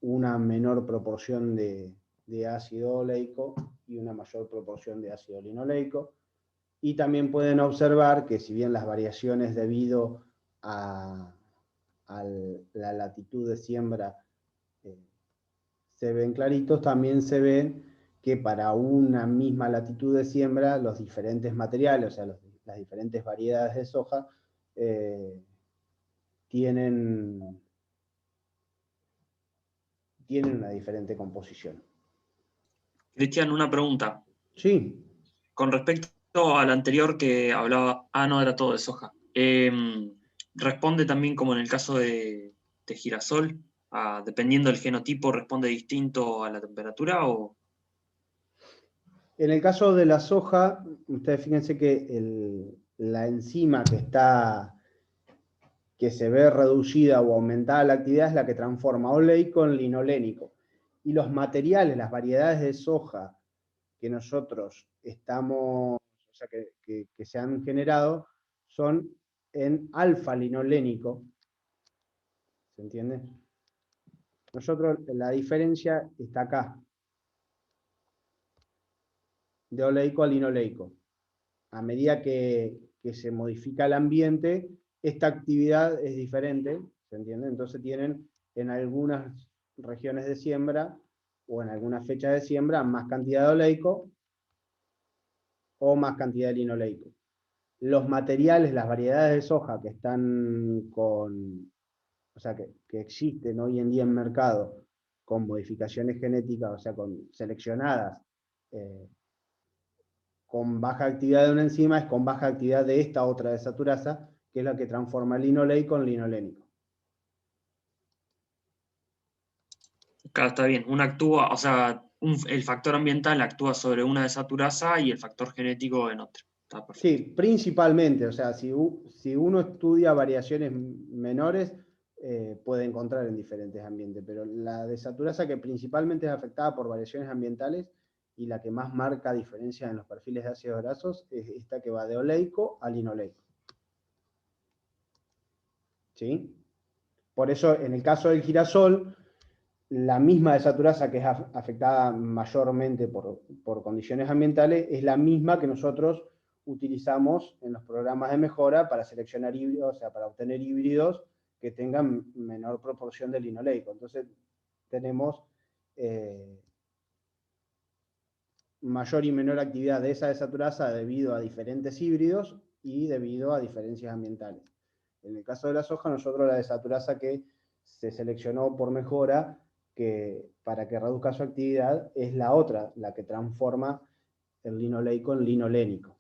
una menor proporción de ácido oleico y una mayor proporción de ácido linoleico. Y también pueden observar que si bien las variaciones debido a la latitud de siembra se ven claritos, también se ven que para una misma latitud de siembra los diferentes materiales, o sea, las diferentes variedades de soja, tienen una diferente composición. Cristian, una pregunta. Sí. Con respecto al anterior que hablaba, no era todo de soja. ¿Responde también como en el caso de girasol? Dependiendo del genotipo, ¿responde distinto a la temperatura? O... En el caso de la soja, ustedes fíjense que la enzima que se ve reducida o aumentada la actividad es la que transforma oleico en linolénico. Y los materiales, las variedades de soja que nosotros estamos, o sea, que se han generado, son en alfa-linolénico. ¿Se entiende? Nosotros, la diferencia está acá. De oleico a linoleico. A medida que se modifica el ambiente, esta actividad es diferente, ¿se entiende? Entonces tienen en algunas regiones de siembra o en algunas fechas de siembra más cantidad de oleico o más cantidad de linoleico. Los materiales, las variedades de soja que están o sea, que existen hoy en día en mercado con modificaciones genéticas, o sea, seleccionadas, con baja actividad de una enzima es con baja actividad de esta otra desaturasa, que es la que transforma el linoleico en linolénico. Claro, está bien. Una actúa, o sea, el factor ambiental actúa sobre una desaturasa y el factor genético en otra. Está perfecto. Sí, principalmente, o sea, si uno estudia variaciones menores, puede encontrar en diferentes ambientes, pero la desaturasa que principalmente es afectada por variaciones ambientales y la que más marca diferencia en los perfiles de ácidos grasos es esta que va de oleico a linoleico. ¿Sí? Por eso, en el caso del girasol, la misma desaturasa que es afectada mayormente por condiciones ambientales es la misma que nosotros utilizamos en los programas de mejora para seleccionar híbridos, o sea, para obtener híbridos que tengan menor proporción de linoleico. Entonces, tenemos mayor y menor actividad de esa desaturasa debido a diferentes híbridos y debido a diferencias ambientales. En el caso de la soja, nosotros la desaturasa que se seleccionó por mejora que para que reduzca su actividad es la otra, la que transforma el linoleico en linolénico.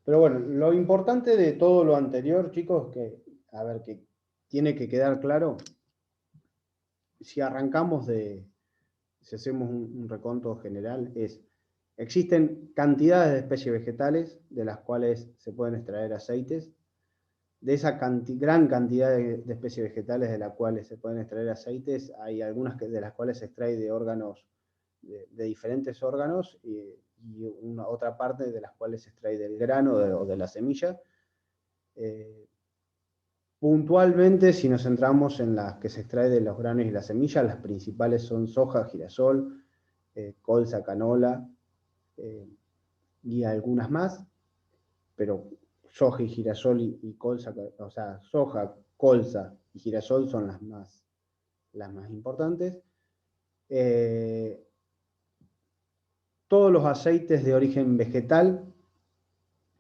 Pero bueno, lo importante de todo lo anterior, chicos, que tiene que quedar claro, si arrancamos si hacemos un reconto general, existen cantidades de especies vegetales de las cuales se pueden extraer aceites. De esa gran cantidad de especies vegetales de las cuales se pueden extraer aceites, hay algunas de las cuales se extrae de órganos, de diferentes órganos, y otra parte de las cuales se extrae del grano o de la semilla. Puntualmente, si nos centramos en las que se extrae de los granos y las semillas, las principales son soja, girasol, colza, canola y algunas más, pero soja y girasol y colza, o sea, soja, colza y girasol son las más importantes. Todos los aceites de origen vegetal,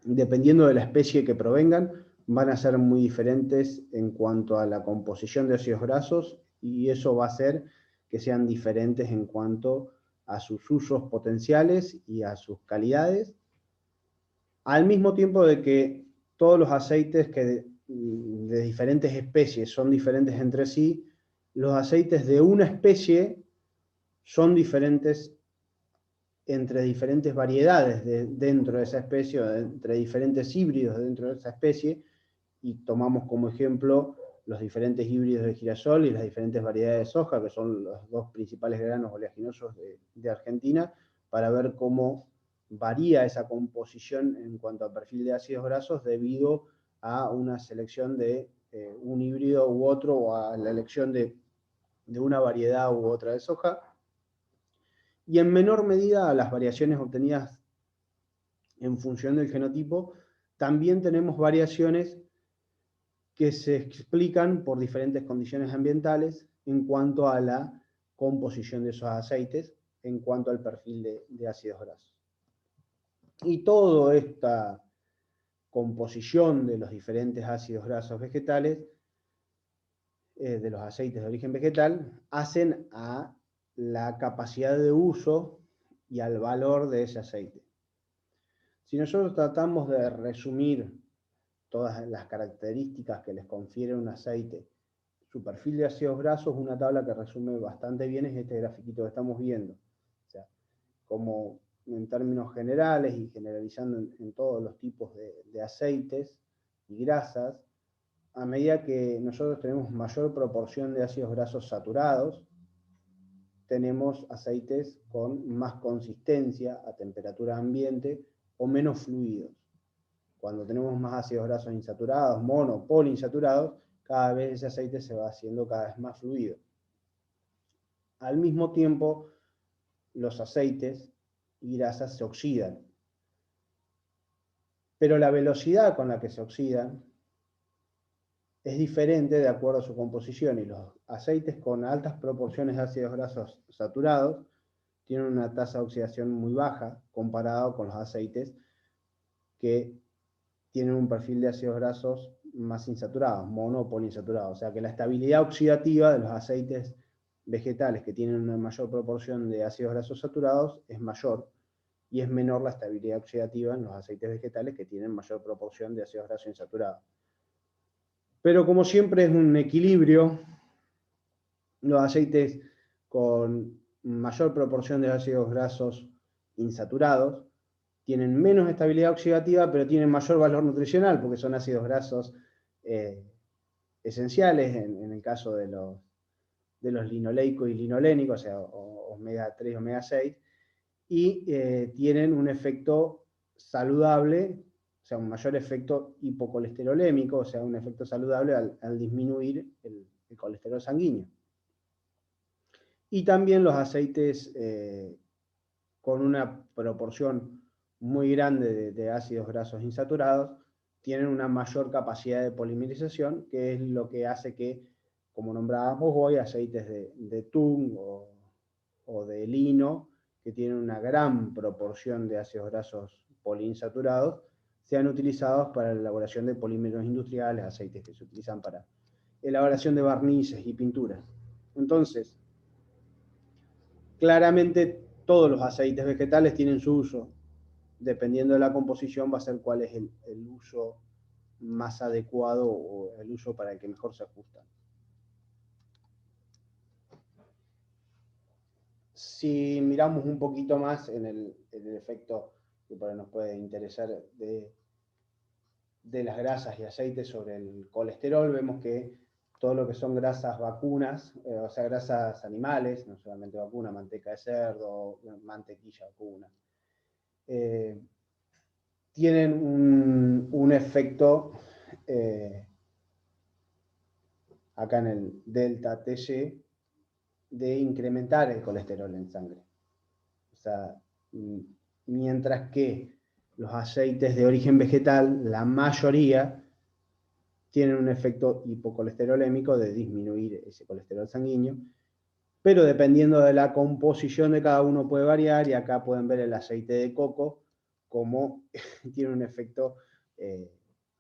dependiendo de la especie que provengan, van a ser muy diferentes en cuanto a la composición de ácidos grasos, y eso va a hacer que sean diferentes en cuanto a sus usos potenciales y a sus calidades, al mismo tiempo de que todos los aceites de diferentes especies son diferentes entre sí, los aceites de una especie son diferentes entre diferentes variedades dentro de esa especie, o entre diferentes híbridos dentro de esa especie, y tomamos como ejemplo los diferentes híbridos de girasol y las diferentes variedades de soja, que son los dos principales granos oleaginosos de Argentina, para ver cómo varía esa composición en cuanto al perfil de ácidos grasos debido a una selección de un híbrido u otro, o a la elección de una variedad u otra de soja, y en menor medida a las variaciones obtenidas en función del genotipo. También tenemos variaciones que se explican por diferentes condiciones ambientales en cuanto a la composición de esos aceites, en cuanto al perfil de ácidos grasos. Y toda esta composición de los diferentes ácidos grasos vegetales, de los aceites de origen vegetal, hacen a la capacidad de uso y al valor de ese aceite. Si nosotros tratamos de resumir todas las características que les confiere un aceite, su perfil de ácidos grasos, una tabla que resume bastante bien es este grafiquito que estamos viendo. O sea, como en términos generales y generalizando en todos los tipos de aceites y grasas, a medida que nosotros tenemos mayor proporción de ácidos grasos saturados, tenemos aceites con más consistencia a temperatura ambiente o menos fluidos. Cuando tenemos más ácidos grasos insaturados, mono o poliinsaturados, cada vez ese aceite se va haciendo cada vez más fluido. Al mismo tiempo, los aceites y grasas se oxidan. Pero la velocidad con la que se oxidan es diferente de acuerdo a su composición, y los aceites con altas proporciones de ácidos grasos saturados tienen una tasa de oxidación muy baja comparado con los aceites que tienen un perfil de ácidos grasos más insaturados, mono o poliinsaturados. O sea que la estabilidad oxidativa de los aceites vegetales que tienen una mayor proporción de ácidos grasos saturados es mayor, y es menor la estabilidad oxidativa en los aceites vegetales que tienen mayor proporción de ácidos grasos insaturados. Pero como siempre es un equilibrio, los aceites con mayor proporción de ácidos grasos insaturados tienen menos estabilidad oxidativa, pero tienen mayor valor nutricional, porque son ácidos grasos esenciales en el caso de los linoleicos y linolénicos, o sea, omega 3 y omega 6, y tienen un efecto saludable, o sea, un mayor efecto hipocolesterolémico, o sea, un efecto saludable al disminuir el colesterol sanguíneo. Y también los aceites con una proporción muy grande de ácidos grasos insaturados tienen una mayor capacidad de polimerización, que es lo que hace que como nombrábamos hoy, aceites de tung o de lino, que tienen una gran proporción de ácidos grasos poliinsaturados, sean utilizados para la elaboración de polímeros industriales, aceites que se utilizan para elaboración de barnices y pinturas. Entonces, claramente todos los aceites vegetales tienen su uso. Dependiendo de la composición va a ser cuál es el uso más adecuado o el uso para el que mejor se ajusta. Si miramos un poquito más en el efecto que por ahí nos puede interesar de las grasas y aceites sobre el colesterol, vemos que todo lo que son grasas vacunas, o sea, grasas animales, no solamente vacuna, manteca de cerdo, mantequilla vacuna, tienen un efecto acá en el delta TG de incrementar el colesterol en sangre. O sea, mientras que los aceites de origen vegetal, la mayoría, tienen un efecto hipocolesterolémico de disminuir ese colesterol sanguíneo, pero dependiendo de la composición de cada uno puede variar, y acá pueden ver el aceite de coco como tiene un efecto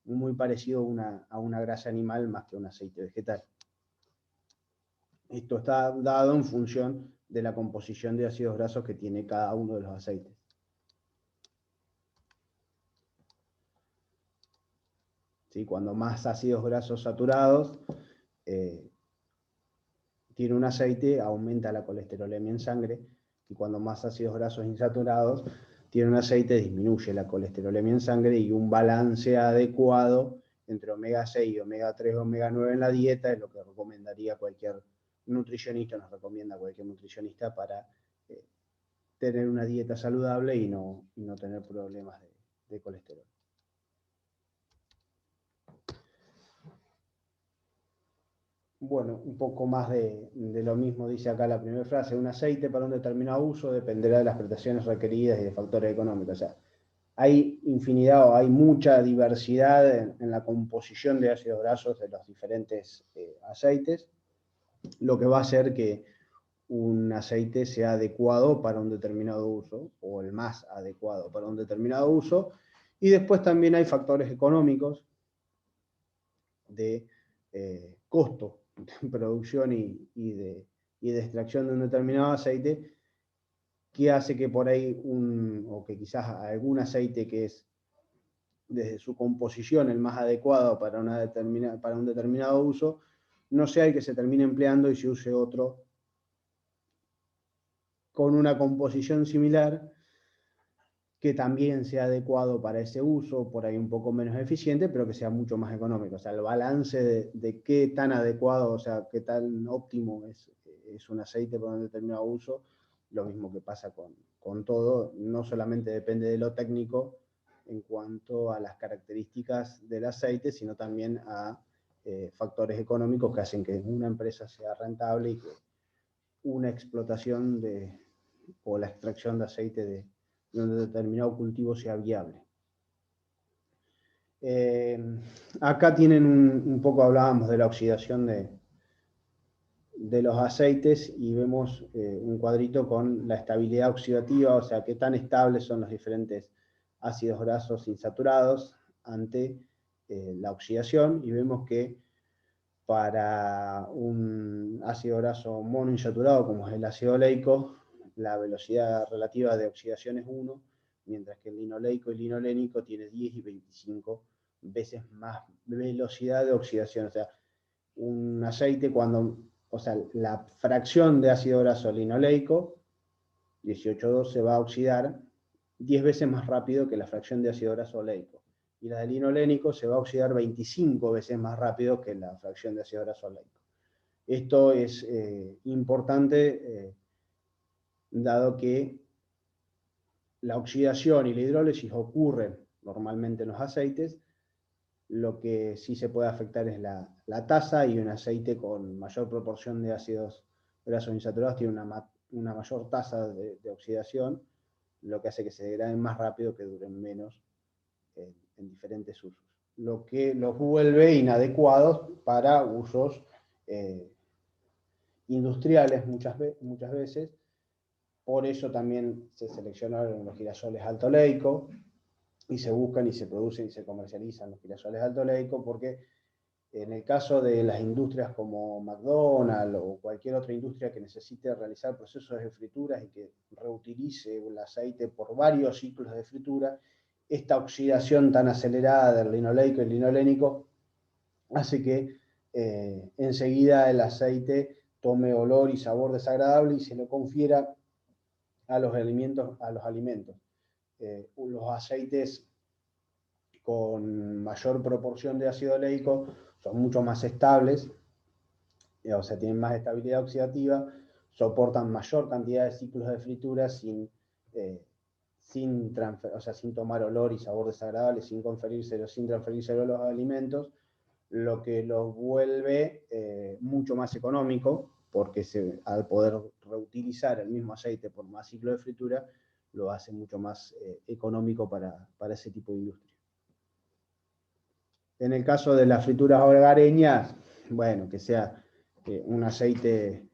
muy parecido a una grasa animal más que a un aceite vegetal. Esto está dado en función de la composición de ácidos grasos que tiene cada uno de los aceites. ¿Sí? Cuando más ácidos grasos saturados tiene un aceite, aumenta la colesterolemia en sangre, y cuando más ácidos grasos insaturados tiene un aceite, disminuye la colesterolemia en sangre, y un balance adecuado entre omega 6 y omega 3 o omega 9 en la dieta es lo que recomendaría cualquier nutricionista, nos recomienda cualquier nutricionista para tener una dieta saludable y no tener problemas de colesterol. Bueno, un poco más de lo mismo dice acá la primera frase. Un aceite para un determinado uso dependerá de las prestaciones requeridas y de factores económicos. O sea, hay infinidad o hay mucha diversidad en la composición de ácidos grasos de los diferentes aceites, lo que va a hacer que un aceite sea adecuado para un determinado uso, o el más adecuado para un determinado uso. Y después también hay factores económicos de costo de producción y de extracción de un determinado aceite, que hace que por ahí o que quizás algún aceite que es desde su composición el más adecuado para un determinado uso, no sea el que se termine empleando y se use otro con una composición similar que también sea adecuado para ese uso, por ahí un poco menos eficiente, pero que sea mucho más económico. O sea, el balance de qué tan adecuado, o sea, qué tan óptimo es un aceite para un determinado uso, lo mismo que pasa con todo, no solamente depende de lo técnico en cuanto a las características del aceite, sino también a factores económicos que hacen que una empresa sea rentable y que una explotación o la extracción de aceite de un determinado cultivo sea viable. Acá tienen un poco, hablábamos de la oxidación de los aceites, y vemos un cuadrito con la estabilidad oxidativa, o sea, qué tan estables son los diferentes ácidos grasos insaturados ante la oxidación, y vemos que para un ácido graso monoinsaturado como es el ácido oleico, la velocidad relativa de oxidación es 1, mientras que el linoleico y el linolénico tiene 10 y 25 veces más velocidad de oxidación. O sea, un aceite la fracción de ácido graso linoleico, 18,2, se va a oxidar 10 veces más rápido que la fracción de ácido graso oleico. Y la de linolénico se va a oxidar 25 veces más rápido que la fracción de ácido graso oleico. Esto es importante, dado que la oxidación y la hidrólisis ocurren normalmente en los aceites. Lo que sí se puede afectar es la tasa, y un aceite con mayor proporción de ácidos grasos insaturados tiene una mayor tasa de oxidación, lo que hace que se degraden más rápido, que duren menos en diferentes usos, lo que los vuelve inadecuados para usos industriales muchas veces. Por eso también se seleccionaron los girasoles alto oleico, y se buscan y se producen y se comercializan los girasoles alto oleico, porque en el caso de las industrias como McDonald's o cualquier otra industria que necesite realizar procesos de frituras y que reutilice el aceite por varios ciclos de fritura, esta oxidación tan acelerada del linoleico y el linolénico hace que enseguida el aceite tome olor y sabor desagradable y se lo confiera a los alimentos. Los aceites con mayor proporción de ácido oleico son mucho más estables, o sea, tienen más estabilidad oxidativa, soportan mayor cantidad de ciclos de fritura sin tomar olor y sabor desagradable, sin transferírselo a los alimentos, lo que los vuelve mucho más económico, porque al poder reutilizar el mismo aceite por más ciclo de fritura, lo hace mucho más económico para ese tipo de industria. En el caso de las frituras hogareñas, bueno, que sea un aceite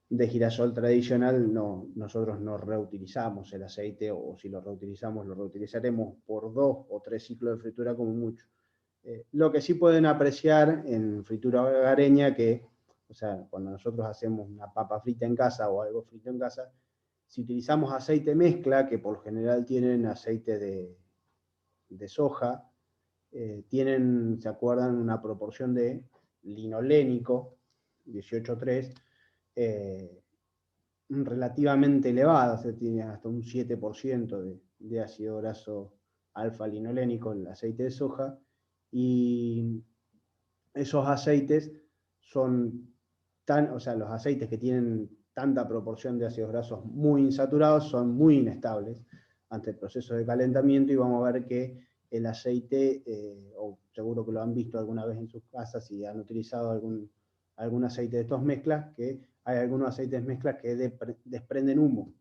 de girasol tradicional, nosotros no reutilizamos el aceite, o si lo reutilizamos, lo reutilizaremos por 2 o 3 ciclos de fritura como mucho. Lo que sí pueden apreciar en fritura hogareña, o sea, cuando nosotros hacemos una papa frita en casa o algo frito en casa, si utilizamos aceite mezcla, que por lo general tienen aceite de soja, tienen, ¿se acuerdan?, una proporción de linolénico, 18,3, relativamente elevada, o sea, tiene hasta un 7% de ácido graso alfa-linolénico en el aceite de soja, y esos aceites los aceites que tienen tanta proporción de ácidos grasos muy insaturados son muy inestables ante el proceso de calentamiento, y vamos a ver que el aceite, o seguro que lo han visto alguna vez en sus casas y han utilizado algún aceite de estos mezclas, que hay algunos aceites mezclas que desprenden humo.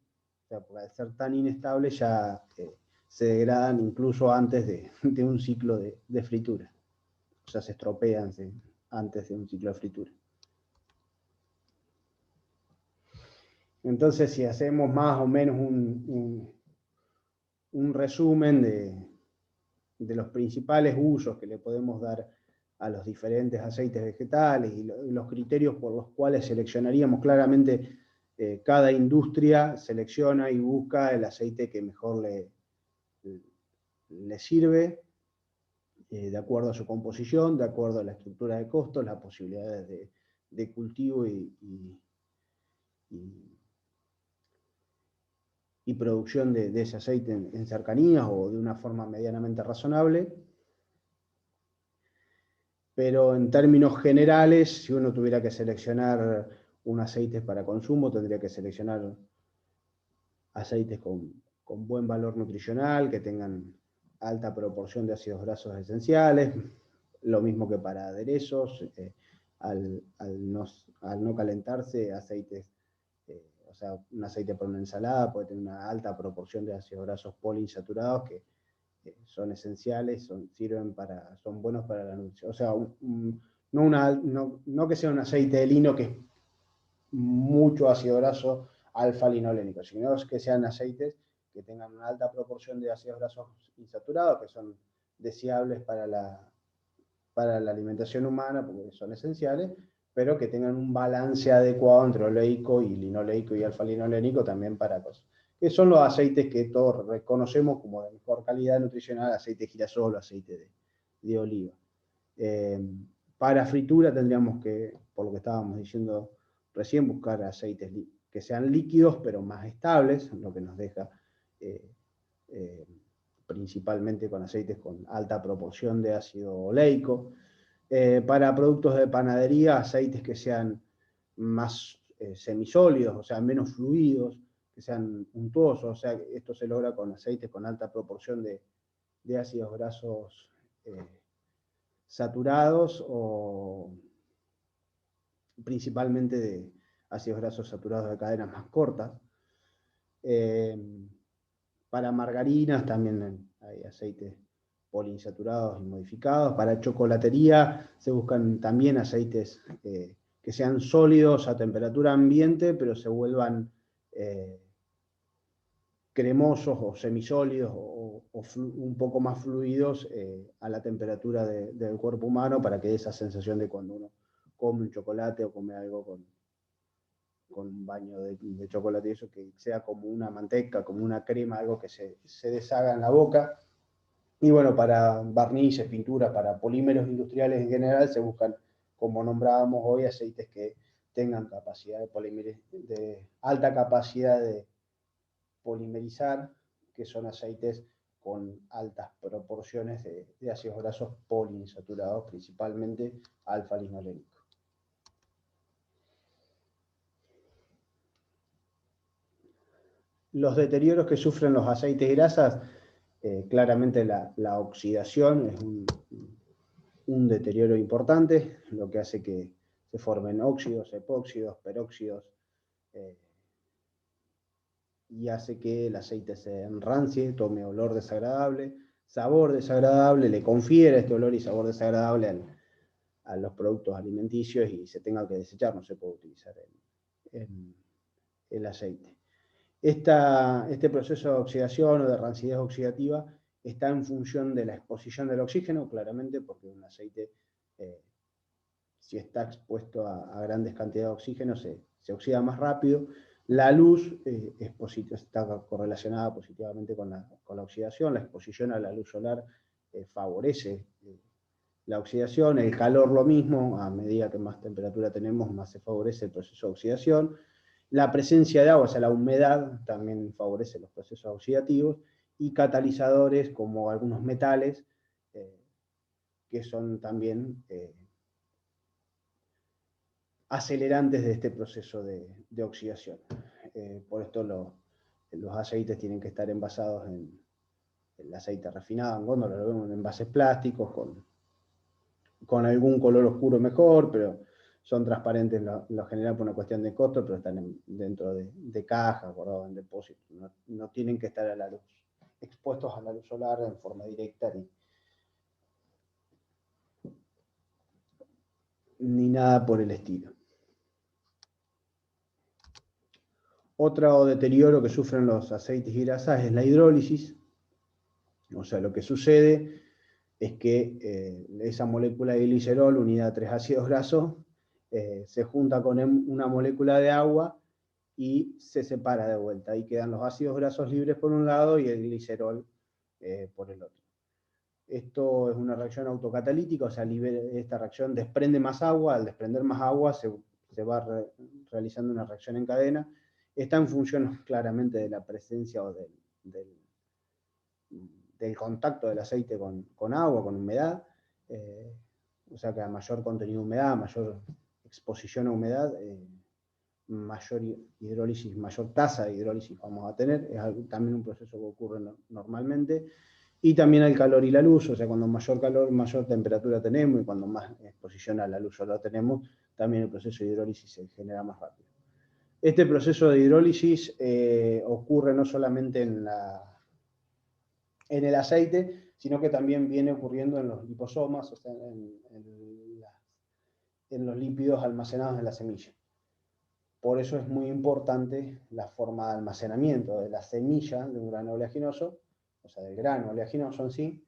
O sea, por ser tan inestables ya se degradan incluso antes de un ciclo de fritura. O sea, se estropean antes de un ciclo de fritura. Entonces, si hacemos más o menos un resumen de los principales usos que le podemos dar a los diferentes aceites vegetales y los criterios por los cuales seleccionaríamos, claramente cada industria selecciona y busca el aceite que mejor le sirve, de acuerdo a su composición, de acuerdo a la estructura de costos, las posibilidades de cultivo y producción de ese aceite en cercanías o de una forma medianamente razonable. Pero en términos generales, si uno tuviera que seleccionar un aceite para consumo, tendría que seleccionar aceites con buen valor nutricional, que tengan alta proporción de ácidos grasos esenciales, lo mismo que para aderezos, al no calentarse, aceites, o sea, un aceite para una ensalada puede tener una alta proporción de ácidos grasos poliinsaturados que son esenciales, son buenos para la nutrición. O sea, no que sea un aceite de lino que es mucho ácido graso alfa-linolénico, sino que sean aceites que tengan una alta proporción de ácidos grasos insaturados, que son deseables para la alimentación humana, porque son esenciales, pero que tengan un balance adecuado entre oleico y linoleico y alfa-linolénico también para cosas. Que son los aceites que todos reconocemos como de mejor calidad nutricional, aceite de girasol o aceite de oliva. Para fritura tendríamos que, por lo que estábamos diciendo recién, buscar aceites que sean líquidos pero más estables, lo que nos deja principalmente con aceites con alta proporción de ácido oleico. Para productos de panadería, aceites que sean más semisólidos, o sea, menos fluidos, que sean untuosos, o sea, esto se logra con aceites con alta proporción de ácidos grasos saturados, o principalmente de ácidos grasos saturados de cadenas más cortas. Para margarinas también hay aceites poliinsaturados y modificados. Para chocolatería se buscan también aceites que que sean sólidos a temperatura ambiente, pero se vuelvan cremosos o semisólidos o un poco más fluidos a la temperatura del cuerpo humano, para que dé esa sensación de cuando uno come un chocolate o come algo con un baño de chocolate y eso, que sea como una manteca, como una crema, algo que se deshaga en la boca. Y bueno, para barnices, pinturas, para polímeros industriales en general, se buscan, como nombrábamos hoy, aceites que tengan capacidad de alta capacidad de polimerizar, que son aceites con altas proporciones de ácidos grasos poliinsaturados, principalmente alfa-linolénico. Los deterioros que sufren los aceites y grasas, claramente la oxidación es un deterioro importante, lo que hace que se formen óxidos, epóxidos, peróxidos, y hace que el aceite se enrancie, tome olor desagradable, sabor desagradable, le confiere este olor y sabor desagradable a los productos alimenticios y se tenga que desechar, no se puede utilizar el aceite. Este proceso de oxidación o de rancidez oxidativa está en función de la exposición del oxígeno, claramente, porque un aceite, si está expuesto a grandes cantidades de oxígeno, se oxida más rápido. La luz está correlacionada positivamente con la oxidación. La exposición a la luz solar favorece la oxidación. El calor lo mismo, a medida que más temperatura tenemos, más se favorece el proceso de oxidación. La presencia de agua, o sea, la humedad, también favorece los procesos oxidativos, y catalizadores como algunos metales, que son también acelerantes de este proceso de oxidación. Por esto los aceites tienen que estar envasados en el aceite refinado, en góndola, lo vemos en envases plásticos, con algún color oscuro mejor, pero son transparentes lo general por una cuestión de costo, pero están dentro de cajas, guardados en depósitos. No tienen que estar a la luz, expuestos a la luz solar en forma directa ni nada por el estilo. Otro deterioro que sufren los aceites y grasas es la hidrólisis. O sea, lo que sucede es que esa molécula de glicerol, unida a 3 ácidos grasos, se junta con una molécula de agua y se separa de vuelta. Ahí quedan los ácidos grasos libres por un lado y el glicerol por el otro. Esto es una reacción autocatalítica, o sea, esta reacción desprende más agua. Al desprender más agua se va realizando una reacción en cadena. Está en función claramente de la presencia o del contacto del aceite con agua, con humedad. O sea que a mayor contenido de humedad, mayor exposición a humedad, mayor hidrólisis, mayor tasa de hidrólisis vamos a tener. Es también un proceso que ocurre normalmente. Y también el calor y la luz, o sea, cuando mayor calor, mayor temperatura tenemos, y cuando más exposición a la luz solar tenemos, también el proceso de hidrólisis se genera más rápido. Este proceso de hidrólisis ocurre no solamente en el aceite, sino que también viene ocurriendo en los liposomas, o sea, en los lípidos almacenados en la semilla. Por eso es muy importante la forma de almacenamiento de la semilla de un grano oleaginoso, o sea, del grano oleaginoso en sí,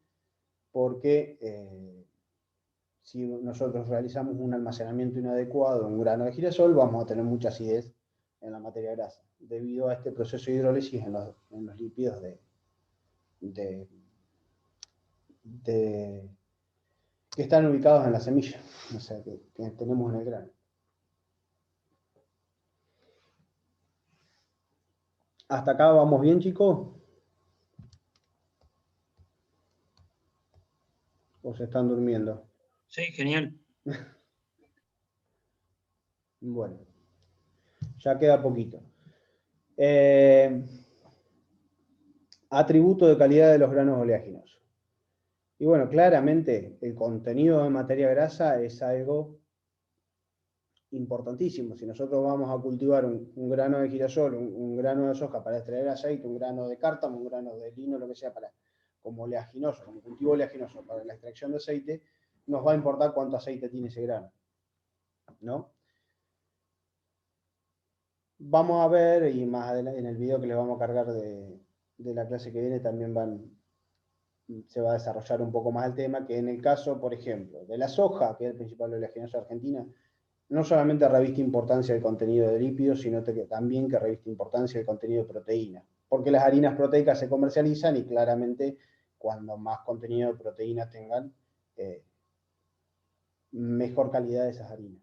porque si nosotros realizamos un almacenamiento inadecuado en un grano de girasol, vamos a tener mucha acidez en la materia grasa, debido a este proceso de hidrólisis en los lípidos que están ubicados en la semilla, o sea, que tenemos en el grano. ¿Hasta acá vamos bien, chicos? ¿O se están durmiendo? Sí, genial. Bueno, ya queda poquito. Atributo de calidad de los granos oleaginosos. Y bueno, claramente el contenido de materia grasa es algo importantísimo. Si nosotros vamos a cultivar un grano de girasol, un grano de soja para extraer aceite, un grano de cártamo, un grano de lino, lo que sea, como oleaginoso, como cultivo oleaginoso para la extracción de aceite, nos va a importar cuánto aceite tiene ese grano, ¿no? vamos a ver, y más adelante en el video que les vamos a cargar de la clase que viene también se va a desarrollar un poco más el tema, que en el caso, por ejemplo, de la soja, que es el principal oleaginoso de Argentina, no solamente reviste importancia el contenido de lípidos, sino que también que reviste importancia el contenido de proteína, porque las harinas proteicas se comercializan y claramente cuando más contenido de proteína tengan, mejor calidad de esas harinas.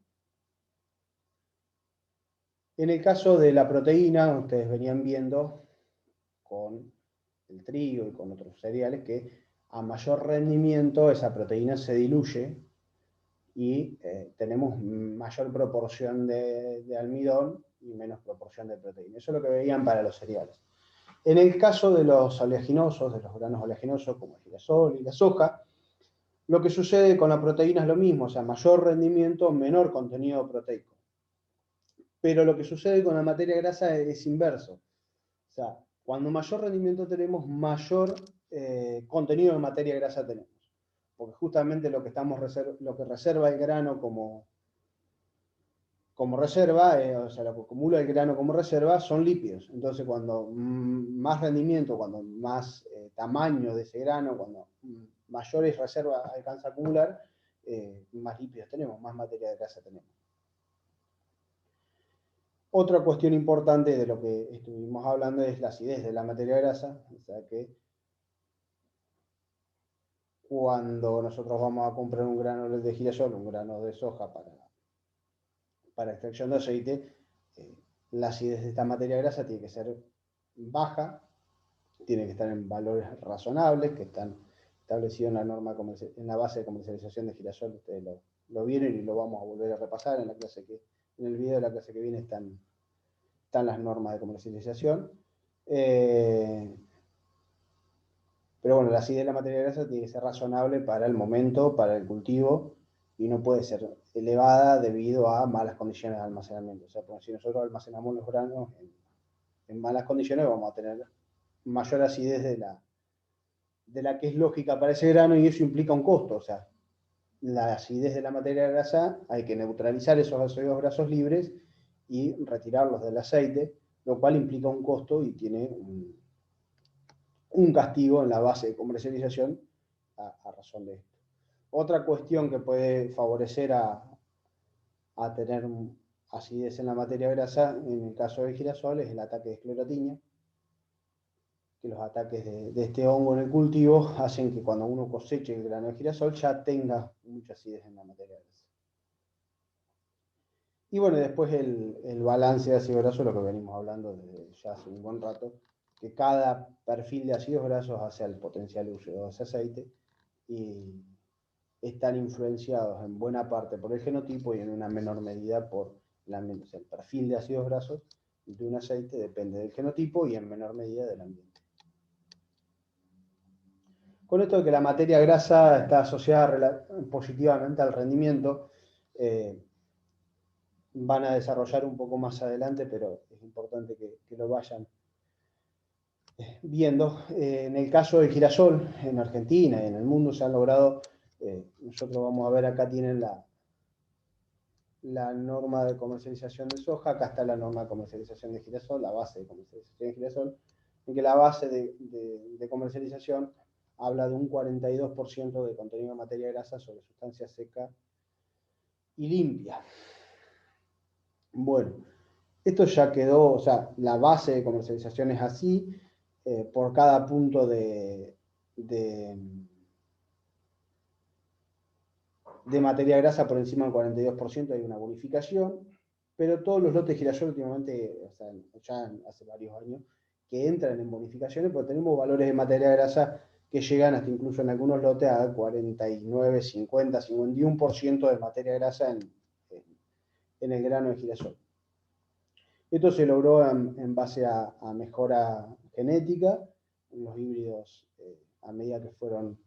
En el caso de la proteína, ustedes venían viendo con el trigo y con otros cereales que a mayor rendimiento esa proteína se diluye y tenemos mayor proporción de almidón y menos proporción de proteína. Eso es lo que veían para los cereales. En el caso de los oleaginosos, de los granos oleaginosos como el girasol y la soja, lo que sucede con la proteína es lo mismo, o sea, mayor rendimiento, menor contenido proteico. Pero lo que sucede con la materia grasa es inverso. O sea, cuando mayor rendimiento tenemos, mayor contenido de materia grasa tenemos. Porque justamente lo que reserva el grano como reserva, o sea, lo que acumula el grano como reserva son lípidos. Entonces, cuando más rendimiento, cuando más tamaño de ese grano, cuando mayores reservas alcanza a acumular, más lípidos tenemos, más materia de grasa tenemos. Otra cuestión importante de lo que estuvimos hablando es la acidez de la materia grasa, o sea que cuando nosotros vamos a comprar un grano de girasol, un grano de soja para extracción de aceite, la acidez de esta materia grasa tiene que ser baja, tiene que estar en valores razonables, que están establecidos en la base de comercialización de girasol. Ustedes lo vieron y lo vamos a volver a repasar en el video de la clase que viene están las normas de comercialización. Pero bueno, la acidez de la materia grasa tiene que ser razonable para el momento, para el cultivo, y no puede ser elevada debido a malas condiciones de almacenamiento. O sea, porque si nosotros almacenamos los granos en malas condiciones, vamos a tener mayor acidez de la que es lógica para ese grano, y eso implica un costo. O sea, la acidez de la materia grasa hay que neutralizar esos ácidos grasos libres y retirarlos del aceite, lo cual implica un costo y tiene un castigo en la base de comercialización a razón de esto. Otra cuestión que puede favorecer a tener acidez en la materia grasa, en el caso del girasol, es el ataque de esclerotinia, que los ataques de este hongo en el cultivo hacen que cuando uno coseche el grano de girasol ya tenga mucha acidez en la materia grasa. Y bueno, después el balance de ácido graso, lo que venimos hablando desde ya hace un buen rato, que cada perfil de ácidos grasos hace el potencial uso de ese aceite y están influenciados en buena parte por el genotipo y en una menor medida por el ambiente. O sea, el perfil de ácidos grasos de un aceite depende del genotipo y en menor medida del ambiente. Con esto de que la materia grasa está asociada positivamente al rendimiento, van a desarrollar un poco más adelante, pero es importante que lo vayan viendo. En el caso del girasol, en Argentina y en el mundo se han logrado, nosotros vamos a ver, acá tienen la norma de comercialización de soja, acá está la norma de comercialización de girasol, la base de comercialización de girasol, en que la base de comercialización habla de un 42% de contenido de materia grasa sobre sustancia seca y limpia. Bueno, esto ya quedó, o sea, la base de comercialización es así, por cada punto de materia grasa por encima del 42% hay una bonificación, pero todos los lotes de girasol últimamente, o sea, ya hace varios años, que entran en bonificaciones, porque tenemos valores de materia grasa que llegan hasta incluso en algunos lotes a 49, 50, 51% de materia grasa en el grano de girasol. Esto se logró en base a mejora genética, en los híbridos, a medida que fueron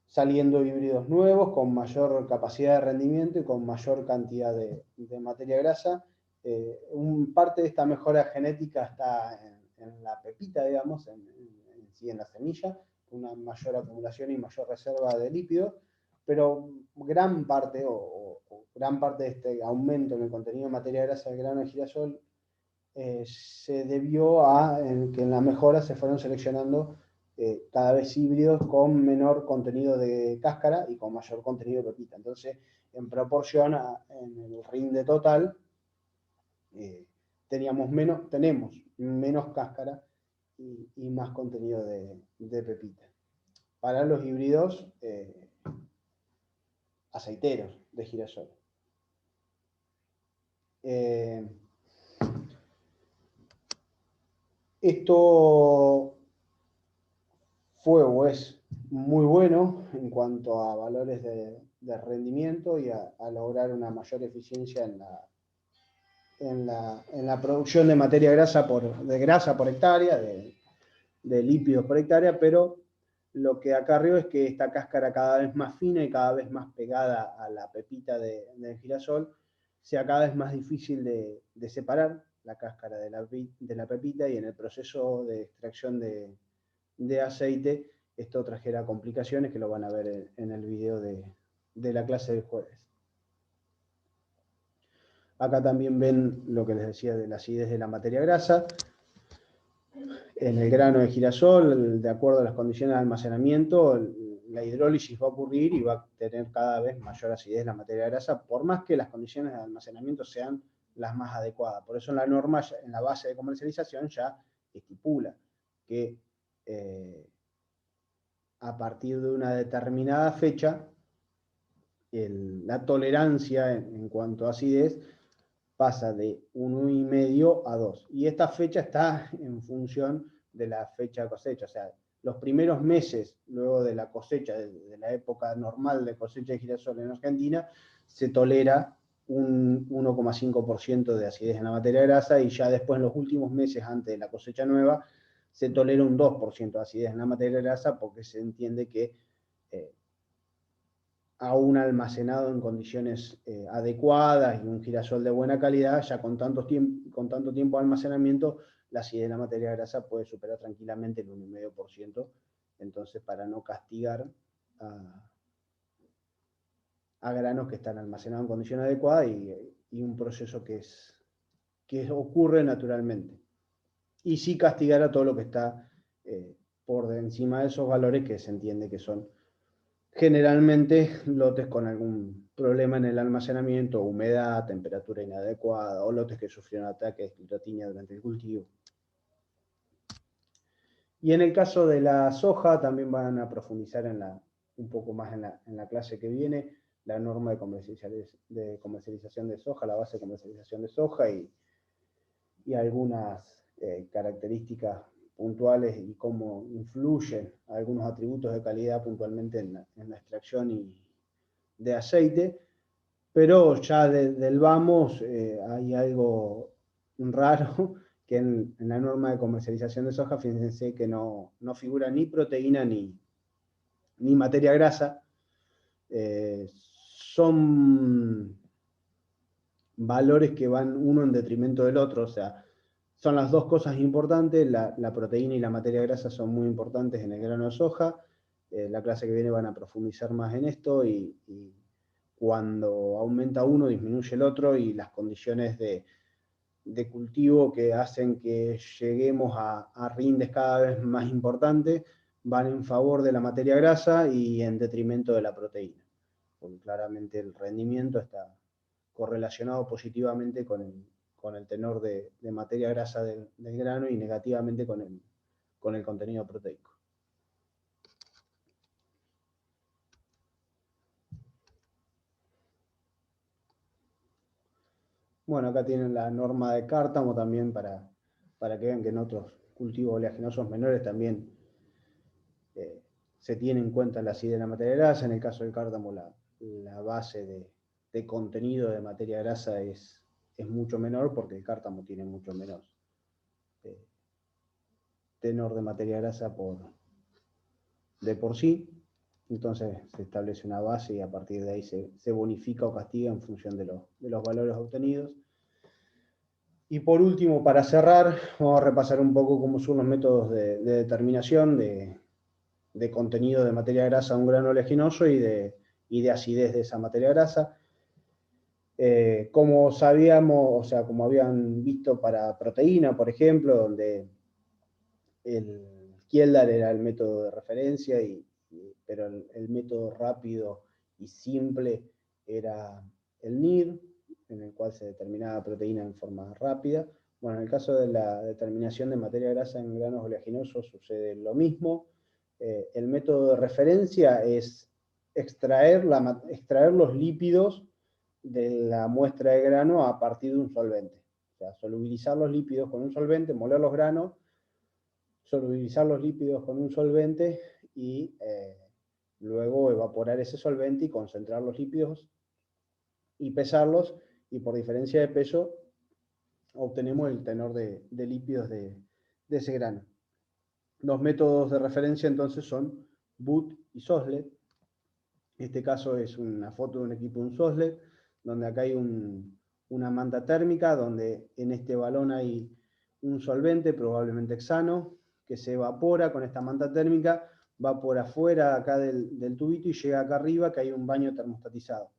saliendo híbridos nuevos, con mayor capacidad de rendimiento y con mayor cantidad de materia grasa. Parte de esta mejora genética está en la pepita, digamos, en la semilla, una mayor acumulación y mayor reserva de lípidos, pero gran parte de este aumento en el contenido de materia grasa del grano de girasol se debió a que en la mejora se fueron seleccionando cada vez híbridos con menor contenido de cáscara y con mayor contenido de pepita. Entonces, en proporción en el rinde total, tenemos menos cáscara y más contenido de pepita. Para los híbridos aceiteros de girasol. Esto fue o es muy bueno en cuanto a valores de rendimiento y a lograr una mayor eficiencia en la producción de materia grasa de grasa por hectárea, de lípidos por hectárea, pero lo que acarreó es que esta cáscara cada vez más fina y cada vez más pegada a la pepita del girasol sea cada vez más difícil de separar la cáscara de la pepita, y en el proceso de extracción de aceite esto trajera complicaciones que lo van a ver en el video de la clase del jueves. Acá también ven lo que les decía de la acidez de la materia grasa. En el grano de girasol, de acuerdo a las condiciones de almacenamiento, la hidrólisis va a ocurrir y va a tener cada vez mayor acidez la materia grasa, por más que las condiciones de almacenamiento sean las más adecuadas. Por eso en la norma, en la base de comercialización, ya estipula que a partir de una determinada fecha, la tolerancia en cuanto a acidez pasa de 1,5 a 2. Y esta fecha está en función de la fecha de cosecha. O sea, los primeros meses, luego de la cosecha, de la época normal de cosecha de girasol en Argentina, se tolera un 1,5% de acidez en la materia grasa, y ya después, en los últimos meses antes de la cosecha nueva, se tolera un 2% de acidez en la materia grasa, porque se entiende que aún almacenado en condiciones adecuadas y un girasol de buena calidad, ya con tanto tiempo de almacenamiento, la acidez de la materia grasa puede superar tranquilamente el 1,5%. Entonces, para no castigar a granos que están almacenados en condiciones adecuadas y un proceso que ocurre naturalmente. Y sí castigar a todo lo que está por encima de esos valores, que se entiende que son generalmente lotes con algún problema en el almacenamiento, humedad, temperatura inadecuada, o lotes que sufrieron ataque de esclerotinia durante el cultivo. Y en el caso de la soja, también van a profundizar un poco más en la clase que viene, la norma de comercialización de soja, la base de comercialización de soja y algunas características puntuales y cómo influyen algunos atributos de calidad puntualmente en la extracción de aceite. Pero ya del vamos hay algo raro, que en la norma de comercialización de soja, fíjense que no figura ni proteína ni materia grasa. Son valores que van uno en detrimento del otro, o sea, son las dos cosas importantes. La proteína y la materia grasa son muy importantes en el grano de soja. La clase que viene van a profundizar más en esto, y cuando aumenta uno disminuye el otro, y las condiciones de cultivo que hacen que lleguemos a rindes cada vez más importantes van en favor de la materia grasa y en detrimento de la proteína, porque claramente el rendimiento está correlacionado positivamente con el tenor de materia grasa del grano, y negativamente con el contenido proteico. Bueno, acá tienen la norma de cártamo también para que vean que en otros cultivos oleaginosos menores también se tiene en cuenta la acidez de la materia grasa. En el caso del cártamo, la base de contenido de materia grasa es mucho menor, porque el cártamo tiene mucho menos tenor de materia grasa de por sí. Entonces se establece una base, y a partir de ahí se bonifica o castiga en función de los valores obtenidos. Y por último, para cerrar, vamos a repasar un poco cómo son los métodos de determinación de contenido de materia grasa de un grano oleaginoso y de acidez de esa materia grasa. Como sabíamos, o sea, como habían visto para proteína, por ejemplo, donde el Kjeldar era el método de referencia, pero el método rápido y simple era el NIR, en el cual se determinaba proteína en forma rápida. Bueno, en el caso de la determinación de materia grasa en granos oleaginosos sucede lo mismo. El método de referencia es extraer los lípidos de la muestra de grano a partir de un solvente. O sea, solubilizar los lípidos con un solvente, moler los granos, solubilizar los lípidos con un solvente y luego evaporar ese solvente y concentrar los lípidos y pesarlos, y por diferencia de peso obtenemos el tenor de lípidos de ese grano. Los métodos de referencia entonces son Butt y Soslet. Este caso es una foto de un equipo de un Soslet, donde acá hay una manta térmica, donde en este balón hay un solvente, probablemente hexano, que se evapora con esta manta térmica, va por afuera acá del tubito y llega acá arriba, que hay un baño termostatizado.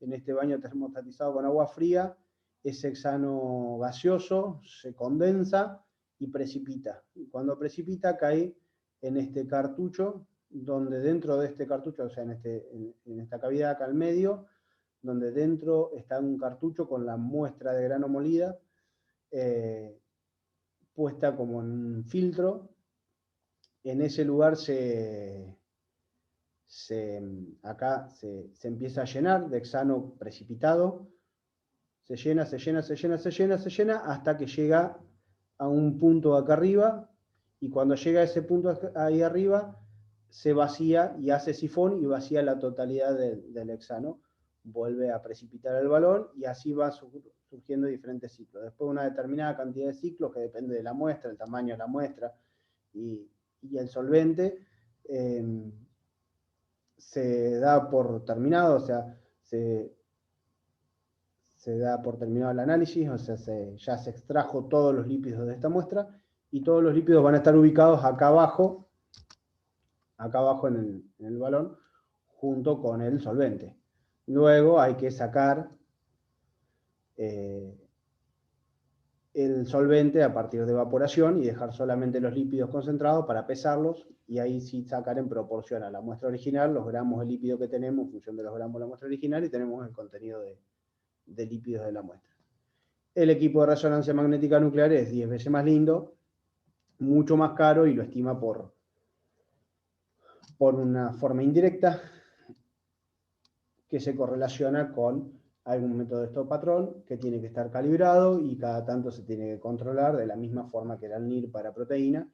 En este baño termostatizado con agua fría, ese hexano gaseoso se condensa y precipita. Y cuando precipita cae en este cartucho, donde dentro de este cartucho, o sea, en esta cavidad acá al medio, donde dentro está un cartucho con la muestra de grano molida, puesta como en un filtro. En ese lugar acá se empieza a llenar de hexano precipitado, se llena, hasta que llega a un punto acá arriba, y cuando llega a ese punto ahí arriba, se vacía y hace sifón y vacía la totalidad del hexano, vuelve a precipitar el balón y así va surgiendo diferentes ciclos. Después de una determinada cantidad de ciclos, que depende de la muestra, el tamaño de la muestra y el solvente, se da por terminado, o sea, se da por terminado el análisis, o sea, ya se extrajo todos los lípidos de esta muestra, y todos los lípidos van a estar ubicados acá abajo en el balón, junto con el solvente. Luego hay que sacar el solvente a partir de evaporación y dejar solamente los lípidos concentrados para pesarlos, y ahí sí sacar en proporción a la muestra original los gramos de lípido que tenemos en función de los gramos de la muestra original, y tenemos el contenido de lípidos de la muestra. El equipo de resonancia magnética nuclear es 10 veces más lindo, mucho más caro, y lo estima por una forma indirecta que se correlaciona con algún método de stop patrón que tiene que estar calibrado y cada tanto se tiene que controlar, de la misma forma que era el NIR para proteína.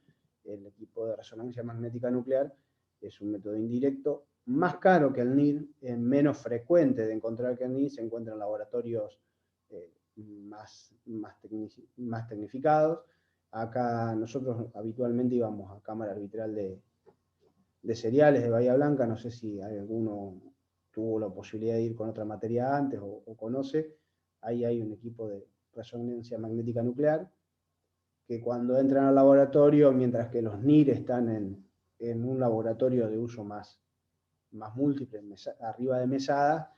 El equipo de resonancia magnética nuclear es un método indirecto, más caro que el NIR, menos frecuente de encontrar que el NIR, se encuentra en laboratorios más tecnificados. Acá nosotros habitualmente íbamos a cámara arbitral de cereales de Bahía Blanca, no sé si hay alguno tuvo la posibilidad de ir con otra materia antes o conoce. Ahí hay un equipo de resonancia magnética nuclear que cuando entran al laboratorio, mientras que los NIR están en un laboratorio de uso más múltiple, arriba de mesadas,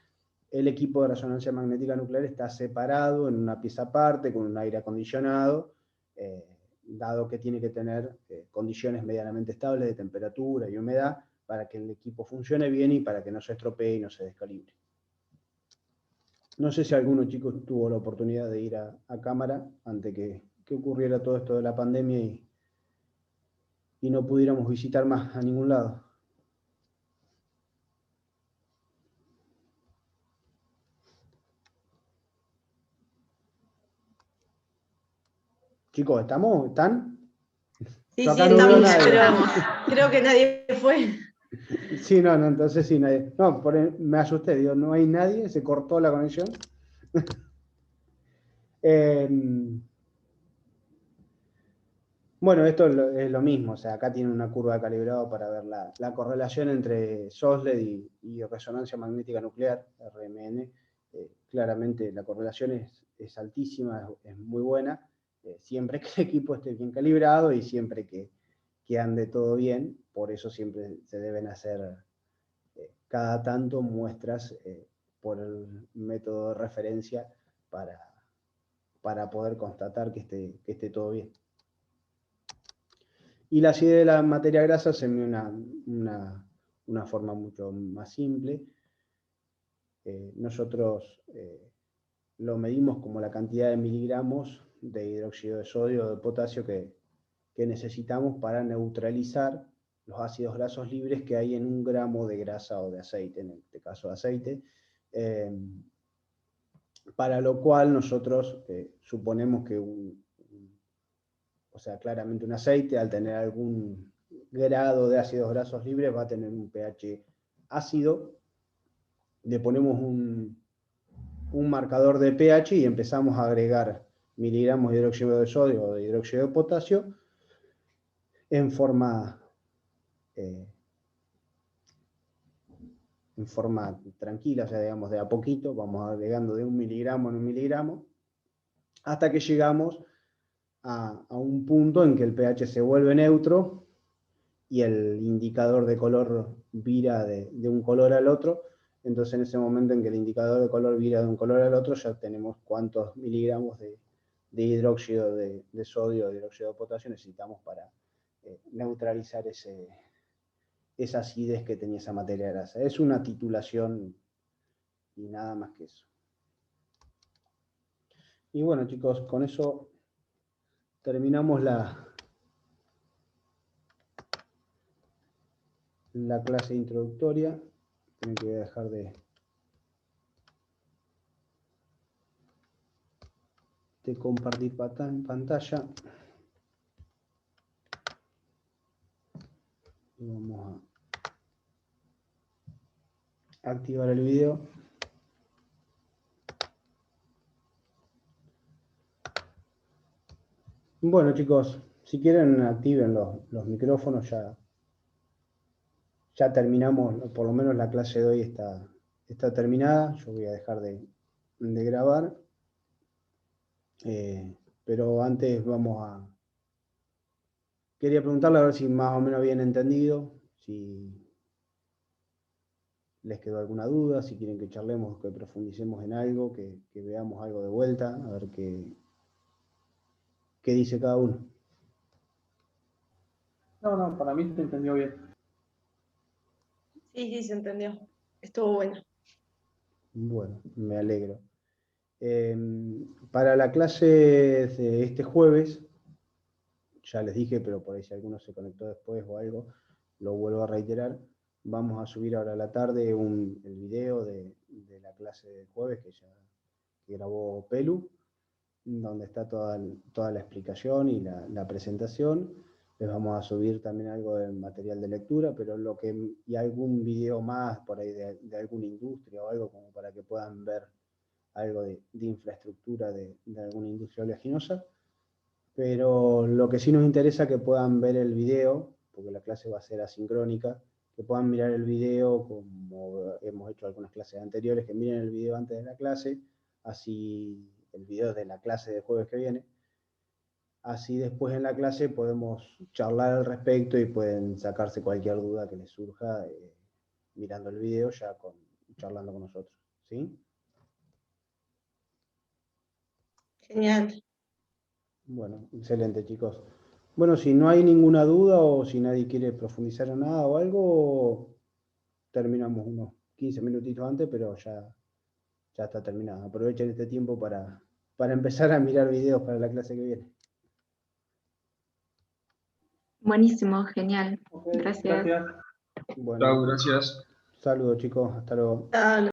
el equipo de resonancia magnética nuclear está separado en una pieza aparte, con un aire acondicionado, dado que tiene que tener condiciones medianamente estables de temperatura y humedad, para que el equipo funcione bien y para que no se estropee y no se descalibre. No sé si alguno, chicos, tuvo la oportunidad de ir a cámara antes que ocurriera todo esto de la pandemia y no pudiéramos visitar más a ningún lado. Chicos, ¿están? Sí, Yo sí, acá no veo estamos, nadie. pero creo que nadie fue. Sí, no, entonces sí, nadie. No, me asusté, digo, no hay nadie, se cortó la conexión. Bueno, esto es lo mismo, o sea, acá tiene una curva de calibrado para ver la correlación entre SOSLED y resonancia magnética nuclear, RMN. Claramente la correlación es altísima, es muy buena, siempre que el equipo esté bien calibrado y siempre que ande todo bien. Por eso siempre se deben hacer cada tanto muestras por el método de referencia para poder constatar que esté todo bien. Y la acidez de la materia grasa se me una forma mucho más simple. Nosotros lo medimos como la cantidad de miligramos de hidróxido de sodio o de potasio que necesitamos para neutralizar los ácidos grasos libres que hay en 1 gramo de grasa o de aceite, en este caso de aceite, para lo cual nosotros suponemos que o sea, claramente un aceite, al tener algún grado de ácidos grasos libres, va a tener un pH ácido. Le ponemos un marcador de pH y empezamos a agregar miligramos de hidróxido de sodio o de hidróxido de potasio en forma tranquila, o sea, digamos, de a poquito, vamos agregando de 1 miligramo en 1 miligramo, hasta que llegamos a un punto en que el pH se vuelve neutro y el indicador de color vira de un color al otro. Entonces, en ese momento en que el indicador de color vira de un color al otro, ya tenemos cuántos miligramos de hidróxido de sodio o de hidróxido de potasio necesitamos para neutralizar esa acidez que tenía esa materia grasa. Es una titulación y nada más que eso. Y bueno, chicos, con eso terminamos la clase introductoria. Tengo que dejar de compartir pantalla. Y vamos a activar el video. Bueno, chicos, si quieren activen los micrófonos, ya terminamos, por lo menos la clase de hoy está terminada. Yo voy a dejar de grabar. Pero antes quería preguntarle a ver si más o menos habían entendido, si les quedó alguna duda, si quieren que charlemos, que profundicemos en algo, que veamos algo de vuelta, a ver qué dice cada uno. No, para mí se entendió bien. Sí, se entendió. Estuvo bueno. Bueno, me alegro. Para la clase de este jueves, ya les dije, pero por ahí si alguno se conectó después o algo, lo vuelvo a reiterar, vamos a subir ahora a la tarde el video de la clase del jueves que grabó Pelu, donde está toda la explicación y la presentación. Les vamos a subir también algo de material de lectura, pero y algún video más por ahí de alguna industria o algo como para que puedan ver algo de infraestructura de alguna industria oleaginosa. Pero lo que sí nos interesa es que puedan ver el video, porque la clase va a ser asincrónica, que puedan mirar el video como hemos hecho algunas clases anteriores, que miren el video antes de la clase, así el video de la clase de jueves que viene, así después en la clase podemos charlar al respecto y pueden sacarse cualquier duda que les surja mirando el video ya charlando con nosotros, ¿sí? Genial. Bueno, excelente, chicos. Bueno, si no hay ninguna duda o si nadie quiere profundizar en nada o algo, terminamos unos 15 minutitos antes, pero ya está terminado. Aprovechen este tiempo para empezar a mirar videos para la clase que viene. Buenísimo, genial. Ok, Gracias. gracias. Bueno, Chao, gracias. saludos, chicos. Hasta luego. Chao.